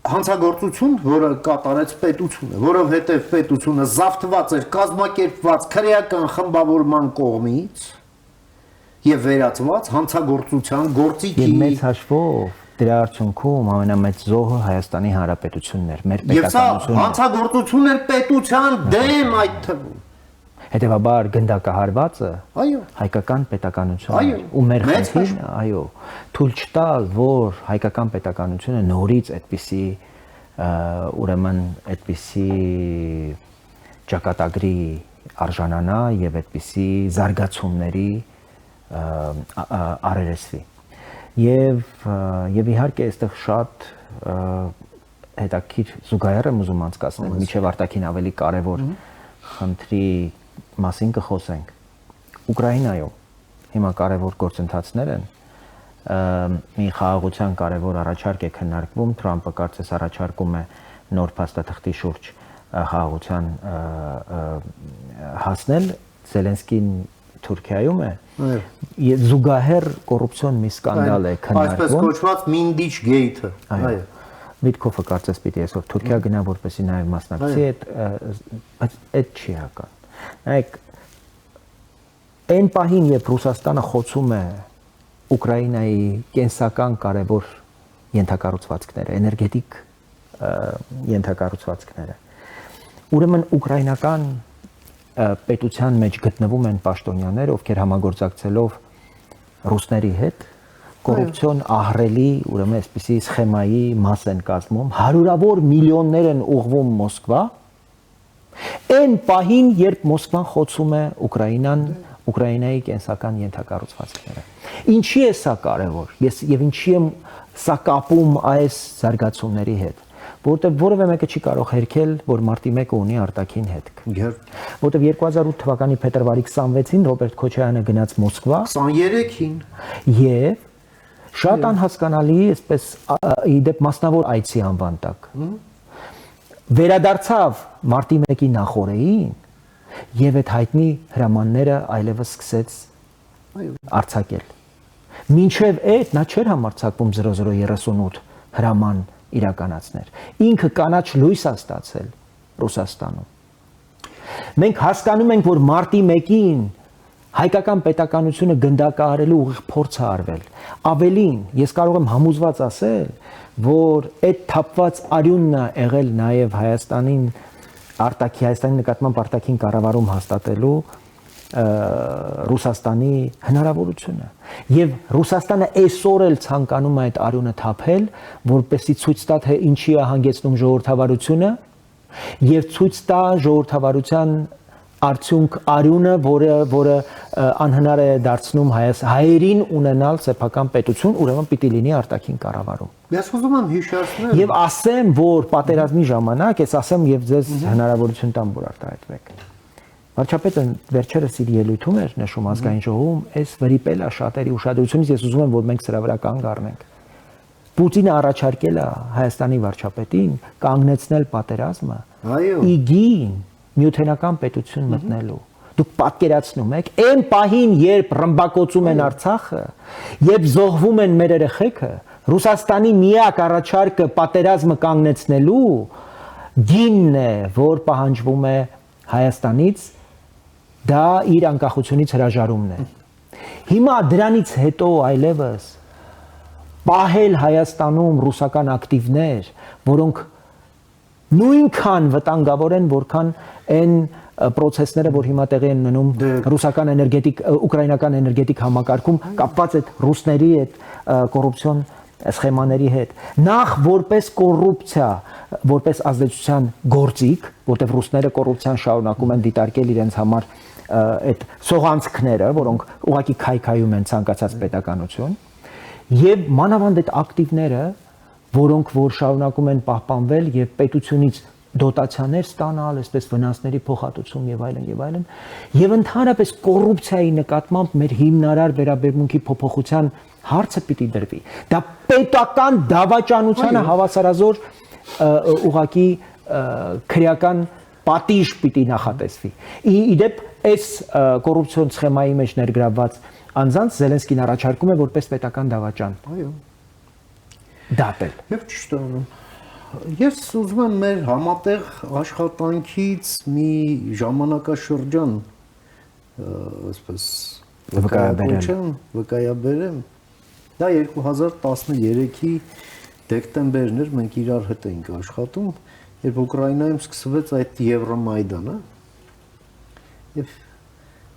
հանցագործություն, որը կատարեց պետությունը, որովհետև պետությունը զավթված էր կազմակերպված քրեական խմբավորման կողմից եւ վերածված հանցագործության գործիքի։ Եվ մեծ հաշվով դրա արդյունքում ամենամեծ զոհը Հայաստանի Հանրապետությունն էր, մեր Եվ սա պետականությունը։ հանցագործություն էր պետության դեմ այդ թվում։ Հետևաբար գնդակահարվածը Այո։ հայկական պետականությունն Այո, է ու մեր մեծ խնդիրն, այո, թույլ չտալ, որ հայկական պետականությունը նորից այդպիսի ուրեմն այդպիսի ճակատագրի արժանանա եւ այդպիսի զարգացումների արերեսվի։ Եվ իհարկե այստեղ շատ հետաքրքիր զուգահեռ եմ ուզում անցկացնել, միջև արտաքին ավելի կարևոր խնդրի մասին կխոսենք։ Ուկրաինայում հիմա կարևոր գործընթացներ են, մի խաղաղության կարևոր առաջարկ է քննարկվում, Թրամփը կարծես առաջարկում է նոր փաստաթղթի շուրջ խաղաղության հասնել, Զելենսկին Թուրքիայում է, եւ զուգահեռ կոռուպցիոն մի սկանդալ է քննարկվում։ Այսպես կոչված Մինդիչ գեյթը։ Այո։ Վիտկոֆը կարծես պիտի այսօր Թուրքիա գնա, որպեսզի նաև մասնակցի, բայց այդ չի հական։ Նայեք, այն պահին, երբ Ռուսաստանը խոցում է Ուկրաինայի կենսական կարևոր ենթակառուցվածքները, էներգետիկ ենթակառուցվածքները, ուրեմն ուկրաինական պետության մեջ գտնվում են պաշտոնյաներ, ովքեր համագործակցելով ռուսների հետ կոռուպցիոն ահռելի, ուրեմն այսպիսի սխեմայի մաս են կազմում, հարյուրավոր միլիոններ են ուղղվում Մոսկվա, այն պահին, երբ Մոսկվան խոցում է Ուկրաինայի կենսական ենթակառուցվածքները։ Ինչի է սա կարևոր։ Եվ ինչի եմ սա կապում այս զարգացումների հետ, որտեղ որևէ մեկը չի կարող հերքել, որ մարտի 1-ը ունի արտաքին հետք։ Որտեղ 2008 թվականի փետրվարի 26-ին Ռոբերտ Քոչարյանը գնաց Մոսկվա, 23-ին եւ շատ անհասկանալի, այսպես իդեպ մասնավոր այցի անվան տակ վերադարձավ մարտի 1-ի նախօրեին եւ այդ հայտնի հրամանները այլևս սկսեց արձակել։ Մինչև այդ նա չէր համարձակվում 0038 հրաման իրականացներ։ Ինքը կանաչ լույս է ստացել Ռուսաստանում։ Մենք հասկանում ենք, որ մարտի 1-ին հայկական պետականությունը գնդակահարելու ուղիղ փորձ է արվել։ Ավելին, ես կարող եմ համոզված ասել, որ այդ թափված արյունն է եղել նաև Հայաստանի նկատմամբ արտաքին կառավարում հաստատելու Ռուսաստանի հնարավորությունը։ Եվ Ռուսաստանը այսօր էլ ցանկանում է այդ արյունը թափել, որպեսզի ցույց տա, թե ինչի է հանգեցնում ժողովրդավարությունը, եւ ցույց տա ժողովրդավարության արդյունք արյունը, որը անհնար է դարձնում հայերին ունենալ սեփական պետություն, ուրեմն պիտի լինի արտաքին կառավարում։ Ես ուզում եմ հիշեցնել։ Եվ ասեմ, որ պատերազմի ժամանակ, ես ասեմ եւ ձեզ հնարավորություն տամ, որ արտահայտվեք։ Վարչապետը վերջերս իր ելույթում էր նշում ազգային ժողովում, այս վրիպել է շատերի ուշադրությունից, ես ուզում եմ, որ մենք սրա վրա կանգ առնենք։ Պուտինը առաջարկել է Հայաստանի վարչապետին կանգնեցնել պատերազմը, իգին նյութենական պետություն մտնելու։ Դուք պատկերացնում եք, այն պահին, երբ ռմբակոծում են Արցախը, երբ զոհվում են մեր երեխեքը, Ռուսաստանի միակ առաջարկը պատերազմը կանգնեցնելու գինն է, որ պահանջվում է Հայաստանից, դա իր անկախությունից հրաժարումն է։ Հիմա դրանից հետո այլևս պահել Հայաստանում ռուսական ակտիվներ, որոնք նույնքան վտանգավոր են, որքան այն process-ները, որ հիմա տեղի են ունենում ռուսական ուկրաինական էներգետիկ համակարգում, կապված այդ ռուսների այդ կոռուպցիոն սխեմաների հետ։ Նախ որպես կոռուպցիա, որպես ազդեցության գործիք, որտեղ ռուսները կոռուպցիան շարունակում են դիտարկել իրենց համար այդ սողանցքները, որոնք ուղղակի քայքայում են ցանկացած պետականություն, եւ մանավանդ այդ ակտիվները, որոնք որ շարունակում են պահպանվել եւ պետությունից դոտացիաներ ստանալ, այսպես վնասների փոխհատուցում եւ այլն, եւ ընդհանրապես կոռուպցիայի նկատմամբ մեր հիմնարար վերաբերմունքի փոփոխության հարցը պիտի դրվի։ Դա պետական դավաճանությանը հավասարազոր ուղղակի քրեական պատիժ պիտի նախատեսվի։ Իդեպ այս կոռուպցիոն սխեմայի մեջ ներգրավված անձանց Զելենսկին առաջարկում է որպես պետական դավաճան։ Այո։ Դատել։ Եվ ճիշտ է անում։ Ես ուզում եմ մեր համատեղ աշխատանքից մի ժամանակաշրջան այսպես վկայաբերեմ։ Դա 2013-ի դեկտեմբերն էր, մենք իրար հետ էինք աշխատում, երբ Ուկրաինայում սկսվեց այդ Եվրոմայդանը։ Եվ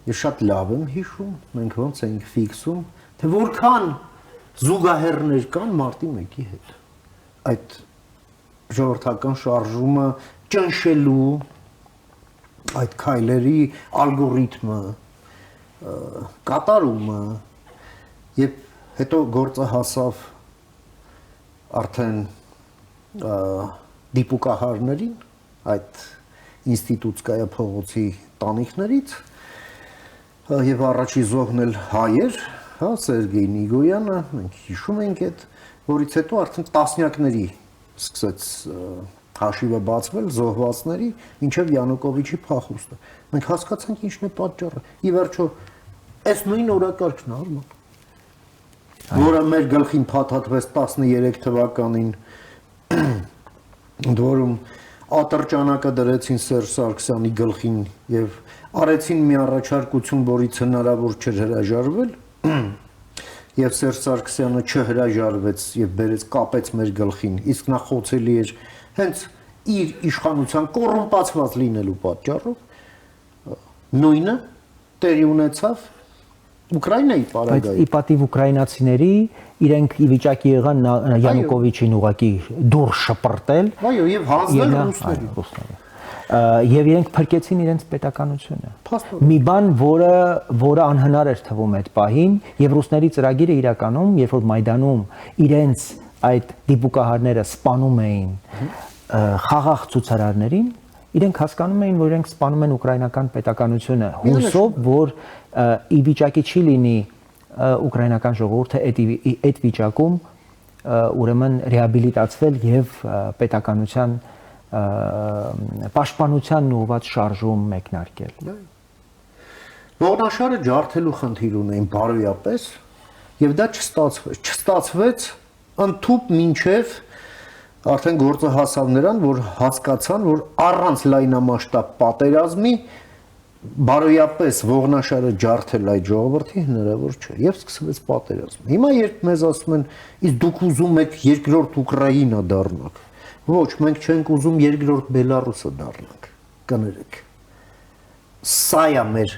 ես շատ լավ եմ հիշում, մենք ոնց էինք ֆիքսում, թե որքան զուգահեռներ կան մարտի 1-ի հետ։ Այդ ժողովրդական շարժումը ճնշելու այդ քայլերի ալգորիթմը, կատարումը եւ հետո գործը հասավ արդեն դիպուկահարներին, այդ ինստիտուցկայա փողոցի տանիքներից եւ առաջի զոհն էլ հայեր, հա, Սերգեյ Նիգոյանը, մենք հիշում ենք այդ, որից հետո արդեն տասնյակների սկսեց հաշիվը բացվել զոհվածների մինչև Յանուկովիչի փախուստը։ Մենք հասկացանք ինչն է պատճառը։ Ի վերջո, այս նույն օրակարգն է, Արման, որը մեր գլխին փաթաթվեց 13 թվականին, որում ատրճանակը դրեցին Սերժ Սարգսյանի գլխին եւ արեցին մի առաջարկություն, որից հնարավոր չէր հրաժարվել, եւ Սերժ Սարգսյանը չհրաժարվեց եւ բերեց կապեց մեր գլխին, իսկ նա խոցելի էր հենց իր իշխանության կոռումպացված լինելու պատճառով, նույնը տեղի ունեցավ Ուկրաինայի պարագայում։ Բայց ի պատիվ ուկրաինացիների իրենք ի վիճակի եղան Յանուկովիչին ուղակի դուր շպրտել։ Այո, եւ հանձնել ռուսներին։ Եվ իրենք փրկեցին իրենց պետականությունը։ Մի բան, որը անհնար էր թվում այդ պահին, եւ ռուսների ծրագիրը իրականում, երբ որ Մայդանում իրենց այդ դիպուկահարները սպանում էին խաղաղ ցուցարարներին, իրենք հասկանում էին, որ իրենք սպանում են ուկրաինական պետականությունը, հույսով, որ ի վիճակի չի լինի ուկրաինական ժողովուրդը այդ վիճակում ուրեմն ռեաբիլիտացվել եւ պետականության պաշտպանությանն ուղղված շարժում մեկնարկել։ Ողնաշարը ջարդելու խնդիր ունեն բարոյապես եւ դա չստացվեց ընդཐུպ մինչեւ արդեն գործը հասավ նրան, որ հասկացան, որ առանց լայնամասշտաբ պատերազմի բարոյապես ողնաշարը ջարդել այդ ժողովրդի հնարավոր չէ եւ սկսվեց պատերազմը։ Հիմա երբ մեզ ասում են, իսկ դուք ուզում եք երկրորդ Ուկրաինա դառնալ, ոչ, մենք չենք ուզում երկրորդ Բելարուսը դառնանք, կներեք։ Սա է մեր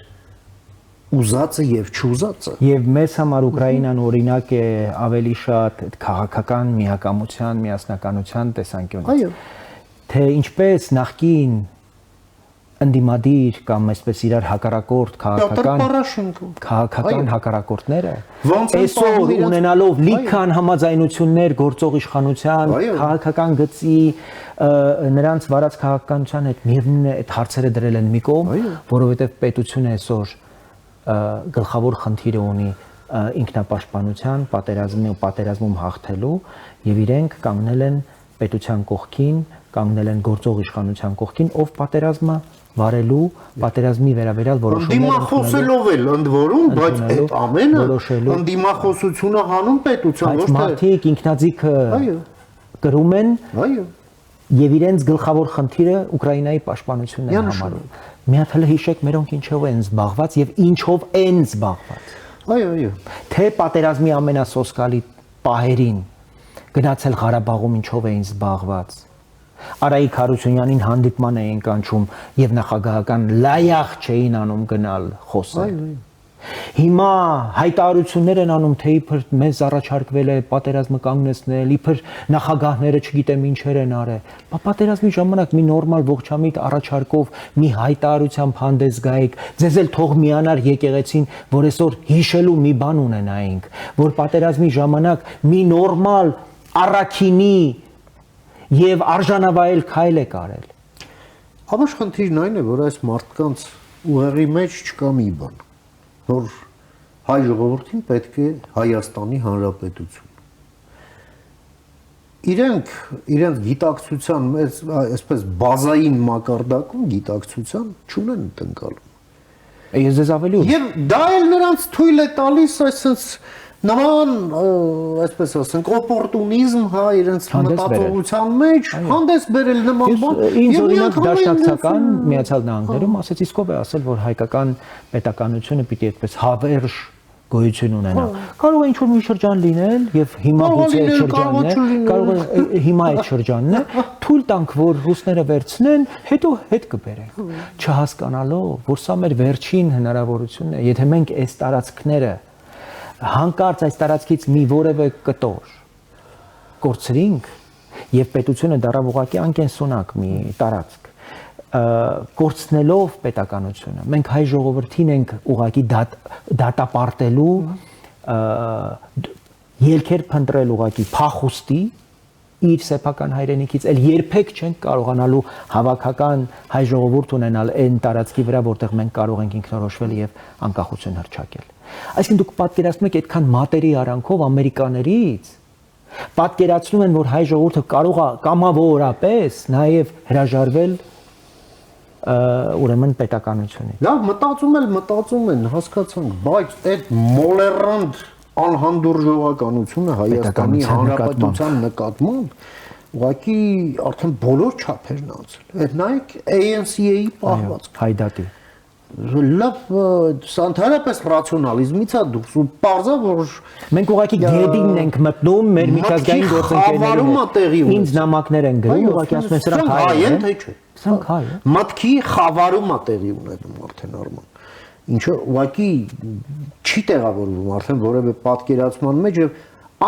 ուզածը եւ չուզածը։ Եվ մեզ համար Ուկրաինան օրինակ է ավելի շատ քաղաքական միակամության, միասնականության տեսանկյունից։ Այո։ Թե ինչպես նախկին ընդդիմադիր կամ այսպես իրար հակառակորդ քաղաքական հակառակորդները այսօր ունենալով լիքան համաձայնություններ գործող իշխանության քաղաքական գծի նրանց վարած քաղաքականության հետ միևնույն է այդ հարցերը դրել են մի կողմ, որովհետև պետությունը այսօր գլխավոր խնդիրը ունի ինքնապաշտպանության, պատերազմում հաղթելու եւ իրենք կանգնել են պետության կողքին, կանգնել են գործող իշխանության կողքին, ով պատերազմը վարելու, պատերազմի վերաբերյալ որոշումներ ընդդիմախոսելով էլ ընդ որում, բայց այդ ամենը ընդդիմախոսությունը հանում պետության, ոչ թե մարդիկ ինքնաձիգը կրում են եւ իրենց գլխավոր խնդիրը Ուկրաինայի պաշտպանությունն է համարում։ Մի հատ հələ հիշեք, մերոնք ինչով են զբաղված եւ ինչով են զբաղված։ Այո։ Թե պատերազմի ամենասոսկալի պահերին գնացել Ղարաբաղում ինչով էին զբաղված։ Արայիկ Հարությունյանին հանդիպման էին կանչում եւ նախագահական լայախ չէին անում գնալ խոսել։ Հիմա հայտարարություններ են անում, թե իբր մեզ առաջարկվել է պատերազմը կանգնեցնել, իբր նախագահները չգիտեմ ինչեր են արել։ Բա պատերազմի ժամանակ մի նորմալ ողջամիտ առաջարկով մի հայտարարությամբ հանդես գայիք, ձեզ էլ թող միանար եկեղեցին, որ այսօր հիշելու մի բան ունենայինք, որ պատերազմի ժամանակ մի նորմալ առաքինի եւ արժանավայել քայլ է կարել։ Ամեն խնդիրն այն է, որ այս մարդկանց ուղեղի մեջ չկա մի բան, որ հայ ժողովրդին պետք է Հայաստանի Հանրապետություն։ Իրենց գիտակցության, այսպես բազային մակարդակում գիտակցության չունեն տնկալում։ Ես ձեզ ավելի Եվ դա էլ նրանց թույլ է տալիս այսպես նման, այսպես ասենք, օպորտունիզմ, հա, իրենց մտածողության մեջ հանդես բերել նման բան։ Ինձ օրինակ դաշնակցական Միացյալ Նահանգներում ասեց իսկով է ասել, որ հայկական պետականությունը պիտի այդպես հավերժ գոյություն ունենա։ Կարող է ինչ-որ մի շրջան լինել եւ հիմա գուցե այդ շրջանն է, կարող է հիմա այդ շրջանն է, թույլ տանք, որ ռուսները վերցնեն, հետո հետ կբերենք, չհասկանալով, որ սա մեր վերջին հնարավորությունն է, եթե մենք այս տարածքները հանկարծ այս տարածքից մի որևէ կտոր կորցրինք եւ պետությունը դառավ ուղղակի անկենսունակ մի տարածք կորցնելով պետականությունը մենք հայ ժողովրդին ենք ուղղակի դատապարտելու ելքեր փնտրել ուղղակի փախուստի իր սեփական հայրենիքից էլ երբեք չենք կարողանալու հավաքական հայ ժողովուրդ ունենալ այն տարածքի վրա որտեղ մենք կարող ենք ինքնորոշվել եւ անկախություն հռչակել Այսինքն դուք պատկերացնում եք այդքան մատերի արանքով ամերիկաներից պատկերացնում են որ հայ ժողովուրդը կարող է կամավորապես նաև հրաժարվել ուրեմն պետականությունից։ Լավ, մտածում են, հասկացանք, բայց այդ մոլերանտ անհանդուրժողականությունը Հայաստանի Հանրապետության նկատմամբ ուղղակի արդեն բոլոր չափերն անցել։ Այդ նայեք ANC-ի պահվածքը։ Հայդատի լավ ընդհանրապես ռացիոնալիզմից է դուրս ու պարզա որ մենք ուղղակի գեդին ենք մտնում մեր միջազգային գործընկերների ինձ նամակներ են գրում ուղղակի ասում են սրանք հայ են թե չէ սրանք հայ են մտքի խավարում է տեղի ունենում արդեն արման ինչը ուղղակի չի տեղավորվում արդեն որևէ պատկերացման մեջ եւ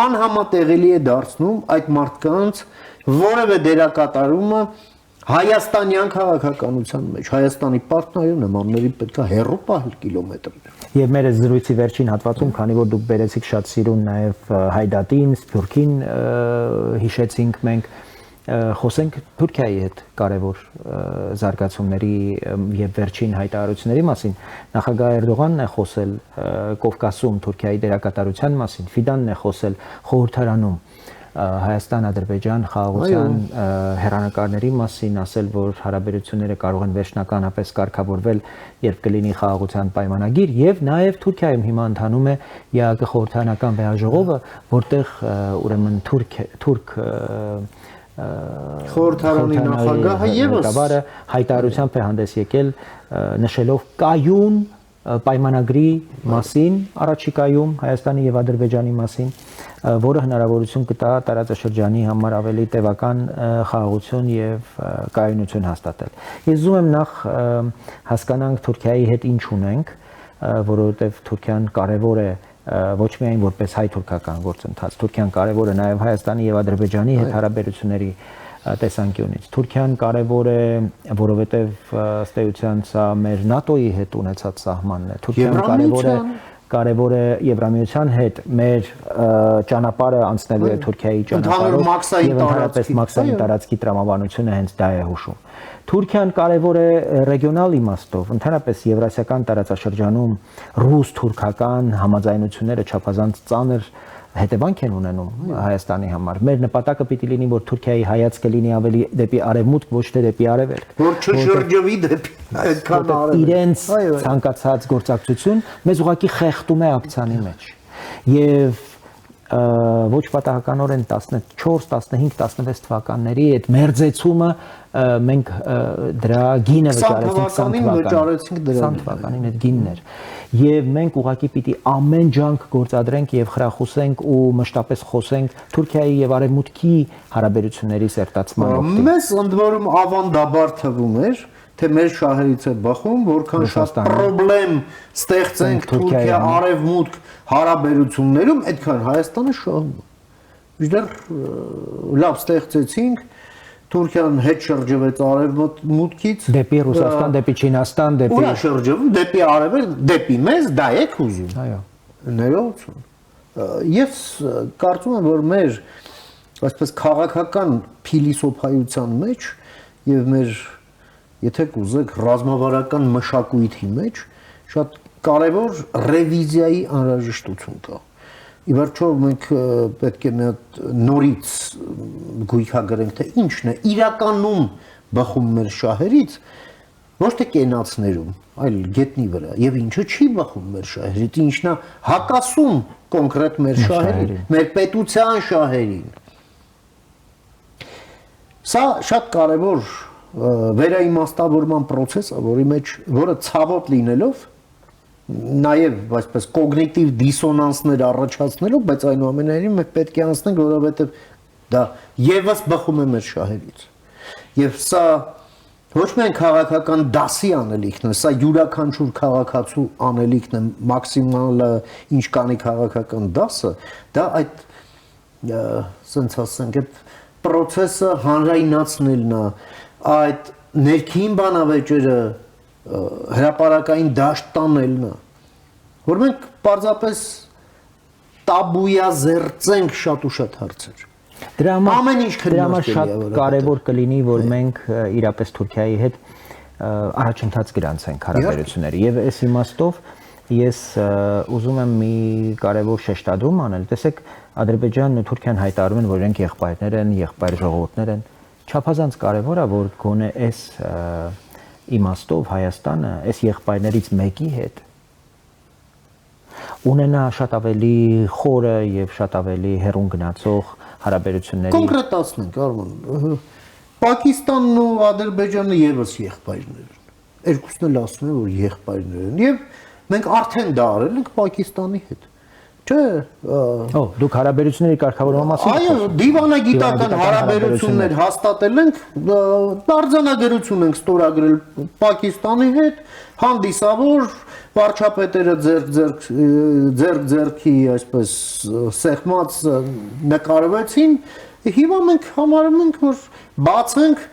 անհամատեղելի է դարձնում այդ մարդկանց որևէ դերակատարումը Հայաստանյան քաղաքականության մեջ Հայաստանի պարտներով նմանների պետք է հեռու պահել կիլոմետրներ։ Եվ մեր զրույցի վերջին հատվածում, քանի որ դուք բերեցիք շատ սիրուն նաև Հայդատին, Սփյուռքին հիշեցինք մենք, խոսենք Թուրքիայի հետ կարևոր զարգացումների եւ վերջին հայտարարությունների մասին։ Նախագահ Էրդողանն է խոսել Կովկասում Թուրքիայի դերակատարության մասին, Ֆիդանն է խոսել խորհրդարանում Հայաստան-Ադրբեջան խաղաղության հեռանկարների մասին ասել, որ հարաբերությունները կարող են վերջնականապես կարգավորվել, երբ կլինի խաղաղության պայմանագիր, եւ նաեւ Թուրքիայում հիմա ընթանում է ԵԱԿ խորհրդարանական վեհաժողովը, որտեղ ուրեմն թուրք խորհրդարանի նախագահը եւս հայտարարությամբ է հանդես եկել նշելով կայուն պայմանագրի մասին առաջիկայում Հայաստանի եւ Ադրբեջանի մասին, որը հնարավորություն կտա տարածաշրջանի համար ավելի տևական խաղաղություն եւ կայունություն հաստատել։ Ես ուզում եմ նախ հասկանանք Թուրքիայի հետ ինչ ունենք, որովհետեւ Թուրքիան կարեւոր է ոչ միայն որպես հայ-թուրքական գործընթաց, Թուրքիան կարեւոր է նաեւ Հայաստանի եւ Ադրբեջանի հետ հարաբերությունների տեսանկյունից։ Թուրքիան կարևոր է, որովհետև ըստ էության սա մեր ՆԱՏՕ-ի հետ ունեցած սահմանն է։ Թուրքիան կարևոր է Եվրամիության հետ մեր ճանապարհը անցնելու է Թուրքիայի ճանապարհով եւ ընդհանրապես մաքսային տարածքի տրամաբանությունը հենց դա է հուշում։ Թուրքիան կարևոր է ռեգիոնալ իմաստով, ընդհանրապես Եվրասիական տարածաշրջանում ռուս-թուրքական համաձայնությունները չափազանց ծանր հետևանք են ունենում Հայաստանի համար։ Մեր նպատակը պիտի լինի, որ Թուրքիայի հայացքը լինի ավելի դեպի արևմուտք, ոչ թե դեպի արևելք։ Որ չշրջվի դեպի այդքան արևելք։ Իրենց ցանկացած գործակցություն մեզ ուղղակի խեղդում է ակցիանի մեջ։ Եվ ոչ պատահականորեն 14, 15, 16 թվականների այդ մերձեցումը մենք դրա գինը վճարեցինք 20 թվականին այդ գինն էր եւ մենք ուղղակի պիտի ամեն ջանք գործադրենք եւ խրախուսենք ու մշտապես խոսենք Թուրքիայի եւ Արևմուտքի հարաբերությունների սերտացման օգտին։ Մեզ ընդ որում ավանդաբար թվում էր թե մեր շահերից է բխում, որքան շատ պրոբլեմ ստեղծենք Թուրքիա Արևմուտք հարաբերություններում, այդքան Հայաստանը շահում է։ Իդեր լավ ստեղծեցինք, Թուրքիան հետ շրջվեց Արևմուտքից, դեպի Ռուսաստան, դեպի Չինաստան, դեպի Ուրա շրջվում, դեպի Արևելք, դեպի մեզ, դա եք ուզում։ Այո։ Ներողություն։ Ես կարծում եմ, որ մեր այսպես քաղաքական փիլիսոփայության մեջ եւ մեր եթե կուզեք ռազմավարական մշակույթի մեջ շատ կարևոր ռևիզիայի անհրաժեշտություն կա։ Ի վերջո մենք պետք է մի հատ նորից գույքագրենք, թե ինչն է իրականում բխում մեր շահերից, ոչ թե կենացներում, այլ գետնի վրա, եւ ինչը չի բխում մեր շահերից, ինչն է հակասում կոնկրետ մեր շահերին, մեր պետության շահերին։ Սա շատ կարևոր վերաիմաստավորման process, որը ցավոտ լինելով նաև այսպես կոգնիտիվ դիսոնանսներ առաջացնելով, բայց այնուամենայնիվ մենք պետք է անցնենք, որովհետև դա եւս բխում է մեր շահերից։ Եվ սա ոչ միայն քաղաքական դասի անելիքն է, սա յուրաքանչյուր քաղաքացու անելիքն է, մաքսիմալը ինչ կանի քաղաքական դասը, դա այդ ասենք այդ process-ը հանրայնացնելն է, այդ ներքին բանավեճերը հրապարակային դաշտ տանելն է, որ մենք պարզապես տաբույազերծենք շատ ու շատ հարցեր։ Դրա համար շատ կարևոր կլինի, որ մենք իրապես Թուրքիայի հետ առաջընթաց գրանցենք հարաբերությունների եւ այս իմաստով ես ուզում եմ մի կարևոր շեշտադրում անել։ Տեսեք, Ադրբեջանն ու Թուրքիան հայտարարում են, որ իրենք եղբայրներ են, եղբայր ժողովուրդներ են։ Չափազանց կարևոր է, որ գոնե այս իմաստով Հայաստանը այս եղբայրներից մեկի հետ ունենա շատ ավելի խորը եւ շատ ավելի հեռուն գնացող հարաբերությունների։ Կոնկրետացնենք, Արման։ Պակիստանն ու Ադրբեջանը եւս եղբայրներ են։ Երկուսն էլ ասում են, որ եղբայրներ են եւ մենք արդեն դա արել ենք Պակիստանի հետ։ Չէ։ Դուք հարաբերությունների կարգավորման մասին։ Այո, դիվանագիտական հարաբերություններ հաստատել ենք, արձանագրություն ենք ստորագրել Պակիստանի հետ, հանդիսավոր վարչապետերը ձեռքի այսպես սեղմած նկարվեցին, հիմա մենք համարում ենք, որ բացենք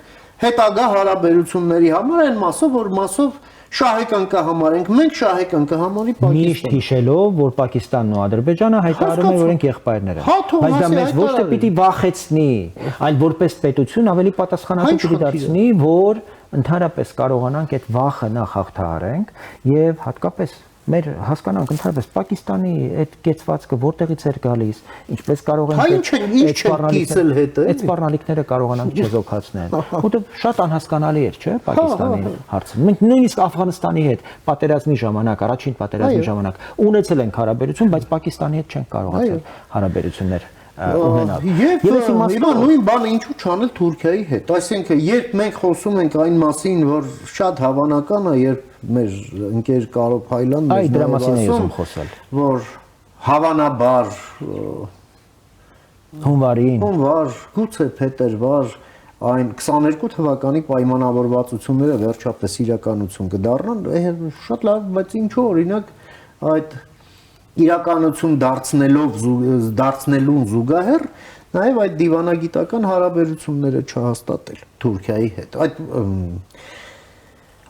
հետագա հարաբերությունների համար այն մասով, որ մասով շահեկան կհամարենք, մենք շահեկան կհամարի Պակիստան։ Միշտ հիշելով, որ Պակիստանն ու Ադրբեջանը հայտարարում են, որ իրենք եղբայրներ են։ Բայց դա մեզ ոչ թե պիտի վախեցնի, այլ որպես պետություն ավելի պատասխանատու պիտի դարձնի, որ ընդհանրապես կարողանանք այդ վախը նախ հաղթահարենք եւ հատկապես մեր հասկանանք ընդհանրապես Պակիստանի այդ կեցվածքը որտեղից էր գալիս, ինչպես կարող ենք այդ սպառնալիքները կարողանանք չեզոքացնել։ Որտեղ շատ անհասկանալի էր, չէ՞, Պակիստանի հարցը։ Մենք նույնիսկ Աֆղանստանի հետ պատերազմի ժամանակ, առաջին պատերազմի ժամանակ ունեցել ենք հարաբերություն, բայց Պակիստանի հետ չենք կարողացել հարաբերություններ ունենալ։ Եվ հիմա նույն բանը ինչու չանել Թուրքիայի հետ։ Այսինքն, երբ մենք խոսում ենք այն մասին, որ շատ հավանական է, երբ մեր ընկեր Կարո Փայլյանն այ դրա մասին է ուզում խոսել, որ հավանաբար հունվար, գուցե փետրվար այն 22 թվականի պայմանավորվածությունները վերջապես իրականություն կդառնան, շատ լավ, բայց ինչու օրինակ այդ իրականություն դարձնելուն զուգահեռ Նաև այդ դիվանագիտական հարաբերությունները չհաստատել Թուրքիայի հետ։ Այդ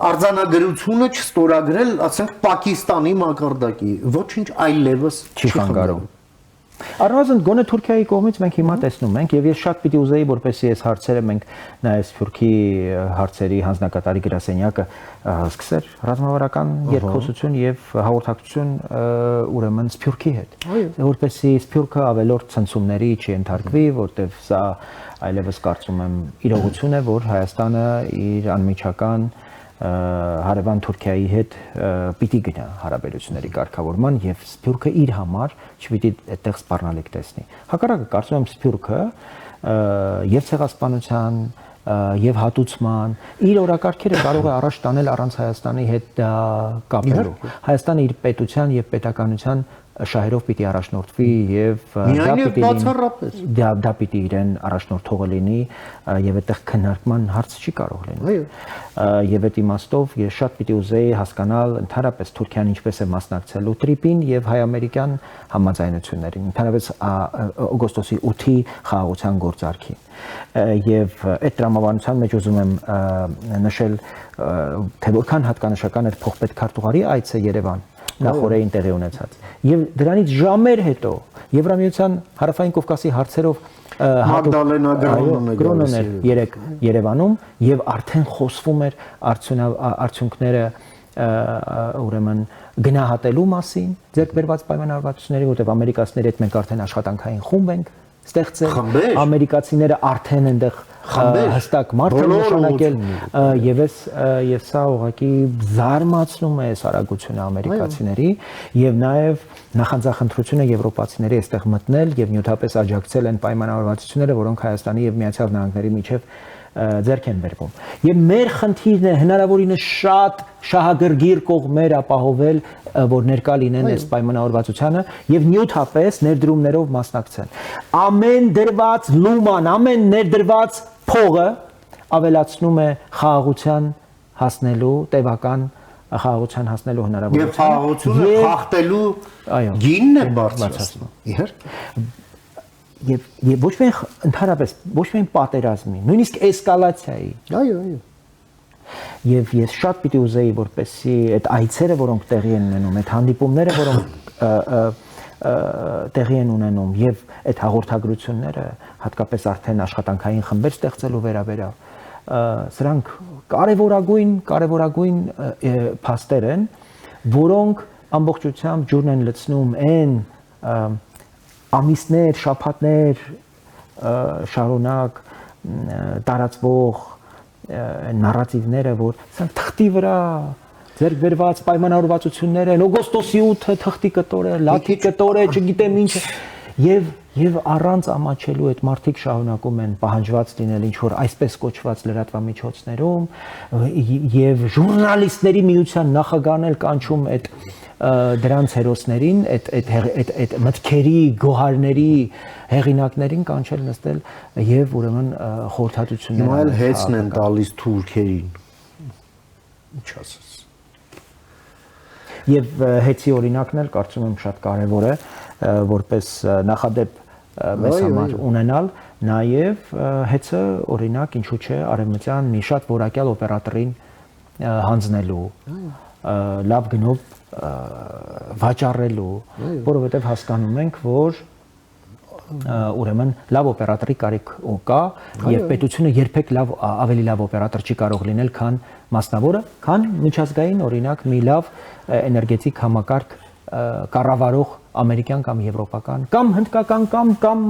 արձանագրությունը չստորագրել, ասենք Պակիստանի մակարդակի, ոչինչ այլևս չի խանգարում։ Առնվազն գոնե Թուրքիայի կողմից մենք հիմա տեսնում ենք եւ ես շատ պիտի ուզեի որպեսզի այս հարցերը մենք նայես Թուրքի հարցերի հանձնակատարի գրասենյակը սկսեր ռազմավարական երկխոսություն եւ հաղորդակցություն ուրեմն Սփյուռքի հետ որպեսզի Սփյուռքը ավելորդ ցնցումների չընթարկվի որտեվ սա այլևս կարծում եմ իրողություն է որ Հայաստանը իր անմիջական հարևան Թուրքիայի հետ պիտի գնա հարաբերությունների կարգավորման եւ Սփյուռքը իր համար չպիտի այդտեղ սպառնալիք տեսնի։ Հակառակը կարծում եմ Սփյուռքը եւ ցեղասպանության եւ հատուցման իր օրակարգերը կարող է առաջ տանել առանց Հայաստանի հետ կապելու։ Հայաստանը իր պետության եւ պետականության շահերով պիտի առաջնորդվի եւ դա պիտի իրեն առաջնորդողը լինի եւ այդտեղ քննարկման հարց չի կարող լինել։ Եվ այդ իմաստով ես շատ պիտի ուզեի հասկանալ ընդհանրապես Թուրքիան ինչպես է մասնակցելու տրիպին եւ հայ-ամերիկյան համաձայնություններին, ընդհանրապես օգոստոսի 8-ի խաղաղության գործարքին։ Եվ այդ տրամաբանության մեջ ուզում եմ նշել թե որքան հատկանշական էր փոխպետ քարտուղարի այցը Երևան նախորդին տեղի ունեցած եւ դրանից ժամեր հետո Եվրամիության հարավային Կովկասի հարցերով Մագդալենա Գրոնն էր երեք Երևանում եւ արդեն խոսվում էր արդյունքները ուրեմն գնահատելու մասին ձեռք բերված պայմանավորվածությունների որտեղ ամերիկացիների հետ մենք արդեն աշխատանքային խումբ ենք ստեղծել ամերիկացիները արդեն այնտեղ հստակ մարդ են նշանակել եւ սա ուղղակի զարմացնում է այս արագությունը ամերիկացիների եւ նաեւ նախանձախնդրությունը եվրոպացիների այստեղ մտնել եւ նյութապես աջակցել են պայմանավորվածությունները որոնք Հայաստանի եւ Միացյալ Նահանգների միջև ձեռք են բերվում եւ մեր խնդիրն է հնարավորինս շատ շահագրգիռ կողմեր ապահովել որ ներկա լինեն այս պայմանավորվածությանը եւ նյութապես ներդրումներով մասնակցեն ամեն դրված լուման ամեն ներդրված փողը ավելացնում է խաղաղության հասնելու տևական խաղաղության հասնելու հնարավորությունը եւ խաղաղությունը խախտելու գինն է բարձրացնում իհարկե եւ ոչ միայն ընդհանրապես ոչ միայն պատերազմի, նույնիսկ էսկալացիայի։ Այո։ Եվ ես շատ պիտի ուզեի, որպեսզի այդ այցերը, որոնք տեղի են ունենում, այդ հանդիպումները, որոնք տեղի են ունենում եւ այդ հաղորդագրությունները, հատկապես արդեն աշխատանքային խմբեր ստեղծելու վերաբերյալ, սրանք կարևորագույն փաստեր են, որոնք ամբողջությամբ ջուրն են լցնում այն ամիսներ, շաբաթներ շարունակ տարածվող նարատիվները, որ սրանք թղթի վրա ձեռք բերված պայմանավորվածություններ են, օգոստոսի 8-ը թղթի կտոր է, լաթի կտոր է, չգիտեմ ինչ եւ առանց ամաչելու այդ մարդիկ շարունակում են պահանջված լինել ինչ որ այսպես կոչված լրատվամիջոցներում եւ ժուրնալիստների միության նախագահն էլ կանչում այդ դրանց հերոսներին, այդ մտքերի, գոհարների հեղինակներին կանչել նստել եւ ուրեմն խորհրդատություններ հիմա էլ հեծն են տալիս թուրքերին։ Ինչ ասես։ Եվ հեծի օրինակն էլ կարծում եմ շատ կարեւոր է, որպես նախադեպ մեզ համար ունենալ, նաեւ հեծը օրինակ ինչու՞ չէ արևմտյան մի շատ որակյալ օպերատորին հանձնելու, լավ գնով վաճառելու, որովհետև հասկանում ենք, որ ուրեմն լավ օպերատորի կարիք կա եւ պետությունը երբեք ավելի լավ օպերատոր չի կարող լինել, քան մասնավորը, քան միջազգային օրինակ մի լավ էներգետիկ համակարգ կառավարող ամերիկյան կամ եվրոպական կամ հնդկական կամ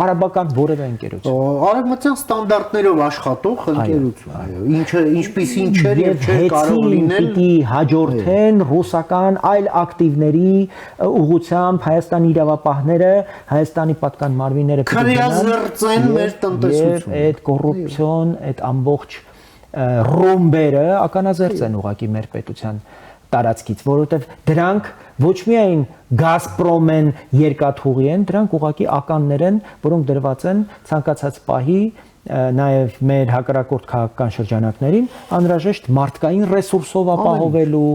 արաբական որևէ ընկերություն։ Արևմտյան ստանդարտներով աշխատող ընկերություն, այո, ինչը ինչպիսին չէր եւ չէր կարող լինել։ Պիտի հաջորդեն ռուսական այլ ակտիվների ուղղությամբ Հայաստանի իրավապահները, Հայաստանի պատկան մարմինները քրեազերծեն մեր տնտեսությունը։ Եվ այդ կոռուպցիոն, այդ ամբողջ ռոմբերը ականազերծ են ուղղակի մեր պետության տարածքից, որովհետև դրանք ոչ միայն Գազպրոմ են, երկաթուղի են, դրանք ուղղակի ականներ են, որոնք դրված են ցանկացած պահի նաև մեր հակառակորդ քաղաքական շրջանակներին անհրաժեշտ մարդկային ռեսուրսով ապահովելու,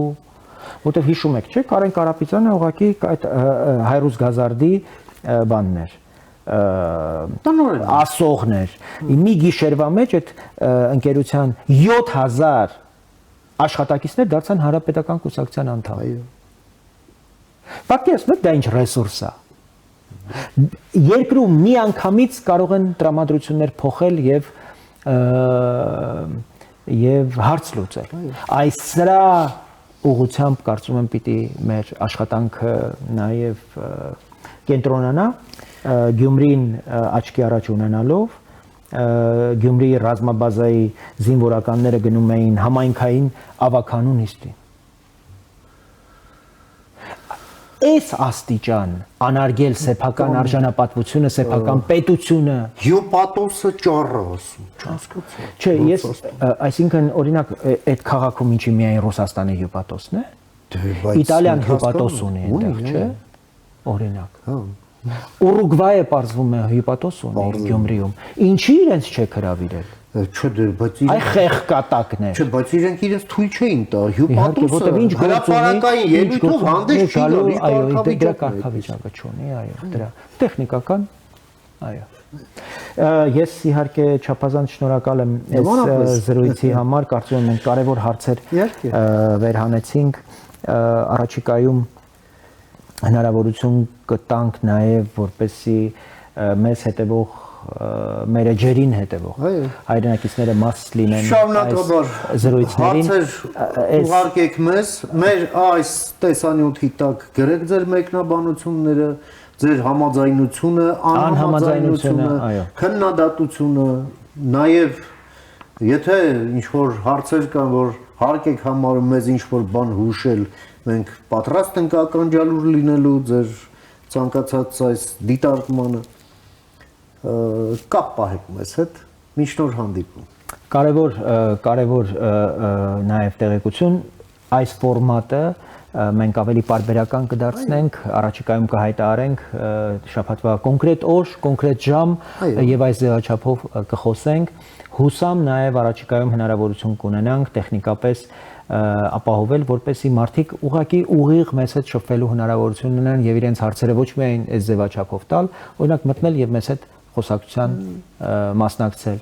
որովհետև հիշում եք, չէ՞, Կարեն Կարապետյանը ուղղակի այդ Հայրուս Գազարդի բանն էր, ասողներ։ Մի գիշերվա մեջ այդ ընկերության 7000 աշխատակիցներ դարձան հանրապետական կուսակցության անդամ։ Պատկերացնեք դա ինչ ռեսուրս է։ Երկրում միանգամից կարող են տրամադրություններ փոխել եւ հարց լուծել։ Այս սրա ուղղությամբ կարծում եմ պիտի մեր աշխատանքը նաեւ կենտրոնանա Գյումրին աչքի առաջ ունենալով Գյումրիի ռազմաբազայի զինվորականները գնում էին համայնքային ավականու նիստին։ Այս աստիճան անարգել սեփական արժանապատվությունը, սեփական պետությունը, հյուպատոսը ճառը ասում, չհասկացա։ Չէ, ես այսինքն օրինակ այդ քաղաքում ինչի միայն Ռուսաստանի հյուպատոսն է։ Իտալիան հյուպատոս ունի այնտեղ, չէ՞։ Օրինակ։ Ուրուգվայը պարզվում է հյուպատոս ունի Գյումրիում։ Ինչի իրենց չեք հրավիրել։ Չէ, բայց Այ խեղկատակներ։ Չէ, բայց իրենք իրենց թույլ չէին տա։ Հյուպատոսը հրապարակային ելույթով հանդես չի գալու, այո, դրա կարգավիճակը չունի, այո, դրա տեխնիկական, այո։ Ես իհարկե չափազանց շնորհակալ եմ այս զրույցի համար, կարծում եմ մենք կարևոր հարցեր վերհանեցինք, առաջիկայում հնարավորություն կտանք նաև որպեսզի մեզ հետևող մեր էջերին հետևող հայրենակիցները մաս լինեն շարունակաբար զրույցներին ուղարկեք մեզ մեր այս տեսանյութի տակ գրեք ձեր մեկնաբանությունները ձեր համաձայնությունը անհամաձայնությունը քննադատությունը նաև եթե ինչ որ հարցեր կան որ հարկ եք համարում մեզ ինչ որ բան հուշել մենք պատրաստ ենք ականջալուր լինելու ձեր ցանկացած այս դիտարկմանը կապ պահեք մեզ հետ մինչ նոր հանդիպում կարևոր նաև տեղեկություն այս ֆորմատը մենք ավելի պարբերական կդարձնենք առաջիկայում կհայտարարենք շաբաթվա կոնկրետ օր կոնկրետ ժամ եւ այս ձևաչափով կխոսենք հուսամ նաև առաջիկայում հնարավորություն կունենանք տեխնիկապես ապահովել որպեսզի մարդիկ ուղղակի ուղիղ մեզ հետ շփվելու հնարավորություն ունենան եւ իրենց հարցերը ոչ միայն այս ձևաչափով տալ օրինակ մտնել եւ մեզ հետ խոսակցության մասնակցել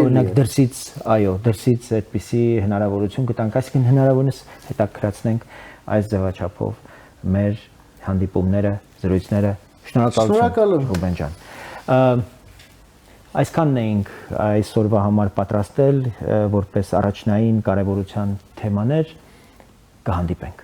օրինակ դրսից այդպիսի հնարավորություն կտանք այսինքն հնարավորինս հետաքրացնենք այս ձևաչափով մեր հանդիպումները զրույցները շնորհակալություն Ռուբեն ջան այսքանն էինք այսօրվա համար պատրաստել որպես առաջնային կարևորության թեմաներ կհանդիպենք